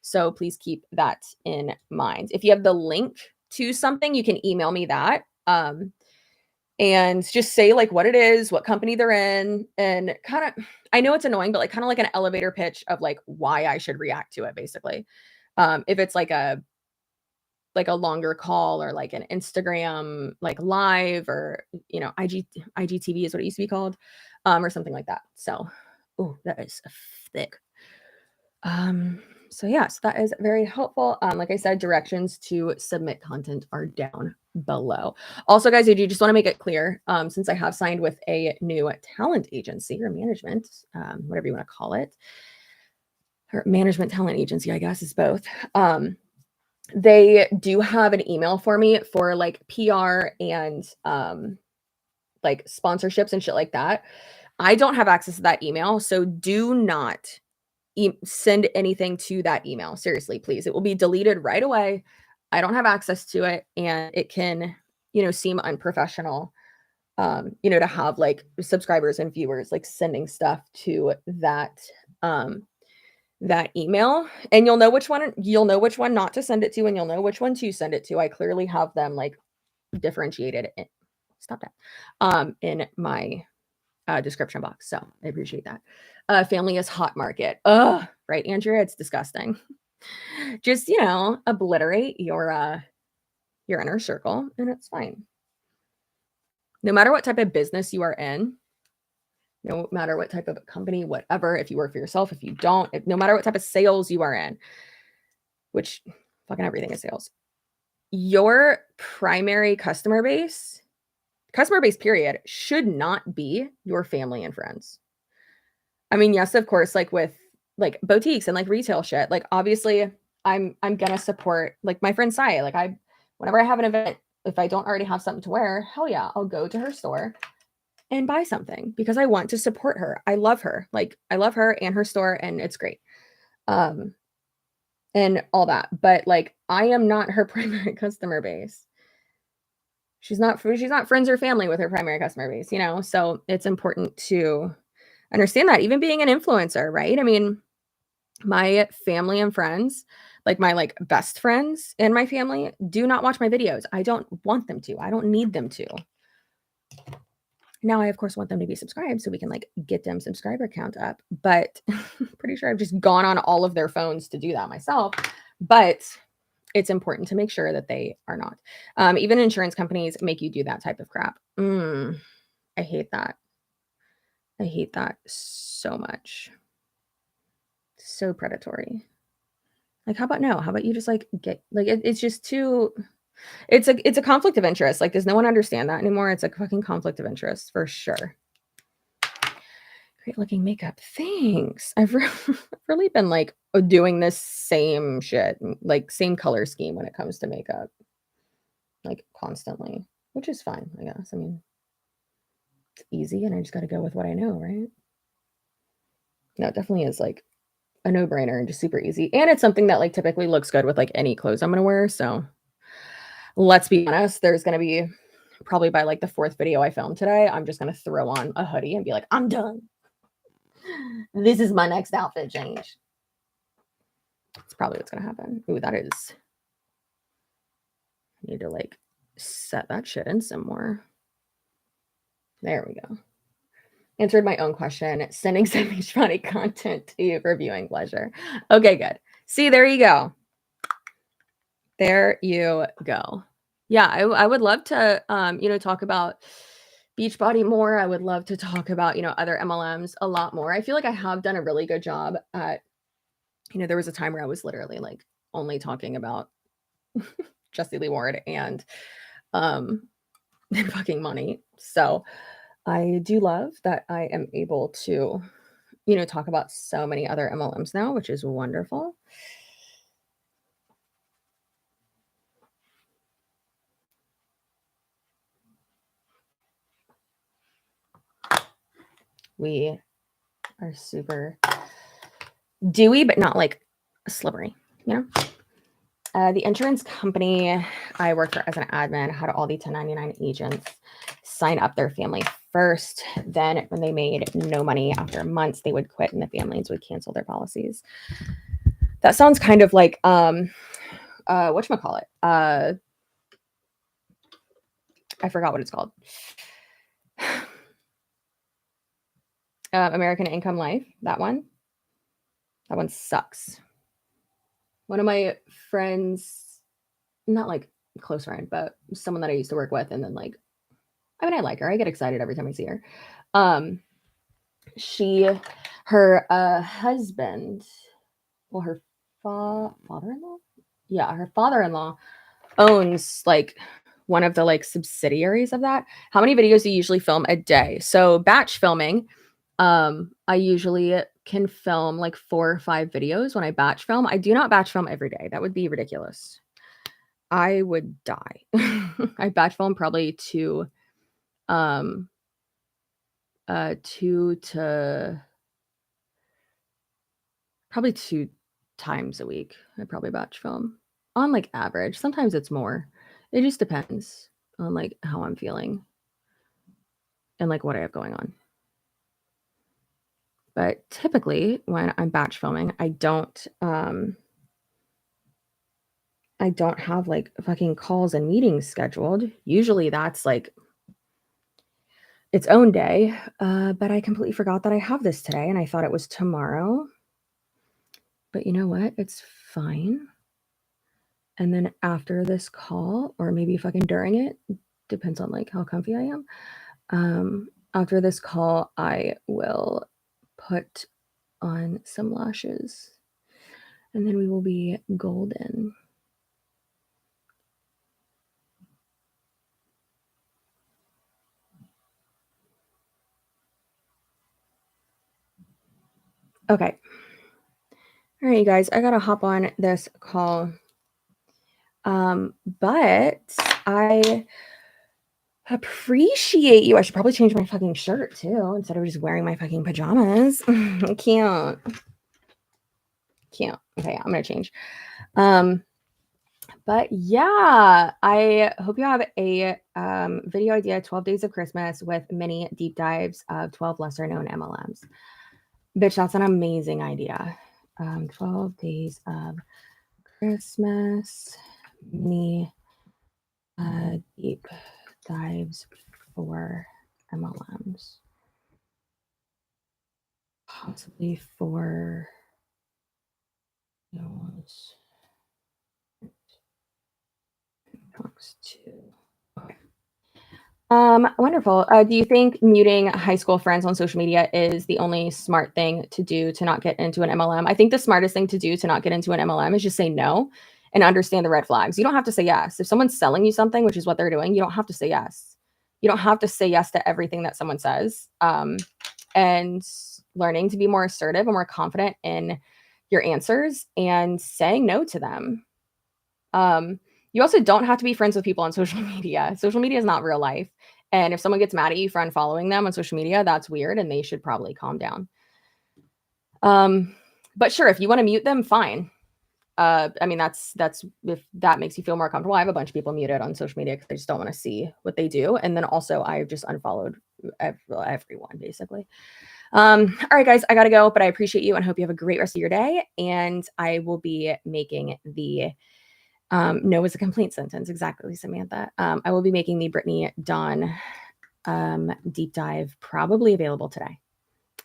So please keep that in mind. If you have the link to something, you can email me that. And just say like what it is, what company they're in, and kind of, I know it's annoying, but like kind of like an elevator pitch of like why I should react to it, basically. If it's like a longer call or like an Instagram like live, or IGTV is what it used to be called, or something like that. So, oh, that is thick. So yes, that is very helpful. Like I said, directions to submit content are down below. Also, guys, I do just want to make it clear, since I have signed with a new talent agency or management, whatever you want to call it, or management talent agency, I guess is both. They do have an email for me for like PR and like sponsorships and shit like that. I don't have access to that email, so do not send anything to that email. Seriously, please. It will be deleted right away. I don't have access to it, and it can, seem unprofessional, to have like subscribers and viewers like sending stuff to that email, and you'll know which one not to send it to, and you'll know which one to send it to. I clearly have them like differentiated in my description box. So I appreciate that. Family is hot market. Ugh, right, Andrea? It's disgusting. Just, obliterate your inner circle and it's fine. No matter what type of business you are in, no matter what type of company, whatever, if you work for yourself, if you don't, no matter what type of sales you are in, which fucking everything is sales, your primary customer base, period, should not be your family and friends. I mean, yes, of course, like with like boutiques and like retail shit, like obviously I'm gonna support like my friend Saya. Like whenever I have an event, if I don't already have something to wear, hell yeah, I'll go to her store and buy something because I want to support her. I love her. Like I love her and her store, and it's great. And all that. But like I am not her primary customer base. She's not friends or family with her primary customer base, So it's important to understand that, even being an influencer, right? I mean, my family and friends, like my like best friends and my family, do not watch my videos. I don't want them to. I don't need them to. Now I of course want them to be subscribed so we can like get them subscriber count up, but pretty sure I've just gone on all of their phones to do that myself. But it's important to make sure that they are not. Even insurance companies make you do that type of crap. I hate that. I hate that so much. So predatory. Like, how about no? How about you just like get like it's just too. It's a conflict of interest. Like, does no one understand that anymore? It's a fucking conflict of interest for sure. Great looking makeup. Thanks. I've really been like doing this same shit, like same color scheme when it comes to makeup, like constantly, which is fine, I guess. I mean, it's easy and I just got to go with what I know, right? No, it definitely is like a no-brainer and just super easy. And it's something that like typically looks good with like any clothes I'm going to wear. So let's be honest, there's going to be probably by like the 4th video I filmed today, I'm just going to throw on a hoodie and be like, I'm done. This is my next outfit change. That's probably what's going to happen. Ooh, that is. I need to like set that shit in some more. There we go. Answered my own question. Sending some funny content to you for viewing pleasure. Okay, good. See, there you go. There you go. Yeah, I would love to, talk about Beachbody more. I would love to talk about, other MLMs a lot more. I feel like I have done a really good job at, there was a time where I was literally like only talking about Jesse Lee Ward and fucking money. So I do love that I am able to, talk about so many other MLMs now, which is wonderful. We are super dewy, but not like slippery, The insurance company I worked for as an admin had all the 1099 agents sign up their family first. Then when they made no money after months, they would quit and the families would cancel their policies. That sounds kind of like whatchamacallit? I forgot what it's called. American Income Life, that one sucks. One of my friends, not like close friend, but someone that I used to work with, and then like, I mean, I like her. I get excited every time I see her. Her husband, well, her father-in-law? Yeah, her father-in-law owns like one of the like subsidiaries of that. How many videos do you usually film a day? So batch filming, I usually can film like 4 or 5 videos when I batch film. I do not batch film every day. That would be ridiculous. I would die. I batch film probably 2 times a week. I probably batch film on like average. Sometimes it's more. It just depends on like how I'm feeling and like what I have going on. But typically when I'm batch filming, I don't have like fucking calls and meetings scheduled. Usually that's like its own day. But I completely forgot that I have this today and I thought it was tomorrow. But you know what? It's fine. And then after this call, or maybe fucking during it, depends on like how comfy I am. After this call, I will put on some lashes and then we will be golden. Okay. All right, you guys, I gotta hop on this call. But I appreciate you. I should probably change my fucking shirt too instead of just wearing my fucking pajamas. I can't. Okay, I'm gonna change. But yeah, I hope you have a video idea, 12 Days of Christmas with mini deep dives of 12 lesser known MLMs. Bitch, that's an amazing idea. 12 Days of Christmas, mini deep dives for MLMs. Possibly for those. Talks to. Okay. Wonderful. Do you think muting high school friends on social media is the only smart thing to do to not get into an MLM? I think the smartest thing to do to not get into an MLM is just say no and understand the red flags. You don't have to say yes. If someone's selling you something, which is what they're doing, you don't have to say yes. You don't have to say yes to everything that someone says. and learning to be more assertive and more confident in your answers and saying no to them. You also don't have to be friends with people on social media. Social media is not real life. And if someone gets mad at you for unfollowing them on social media, that's weird and they should probably calm down. But sure, if you want to mute them, fine. I mean, that's if that makes you feel more comfortable. I have a bunch of people muted on social media because I just don't want to see what they do. And then also I've just unfollowed everyone basically. All right, guys, I gotta go, but I appreciate you and hope you have a great rest of your day. And I will be making the no is a complete sentence. Exactly, Samantha. I will be making the Brittany Dawn deep dive probably available today.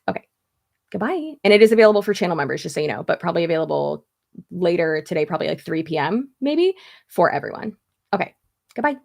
Okay, goodbye. And it is available for channel members, just so you know, but probably available later today, probably like 3 p.m. maybe for everyone. Okay, goodbye.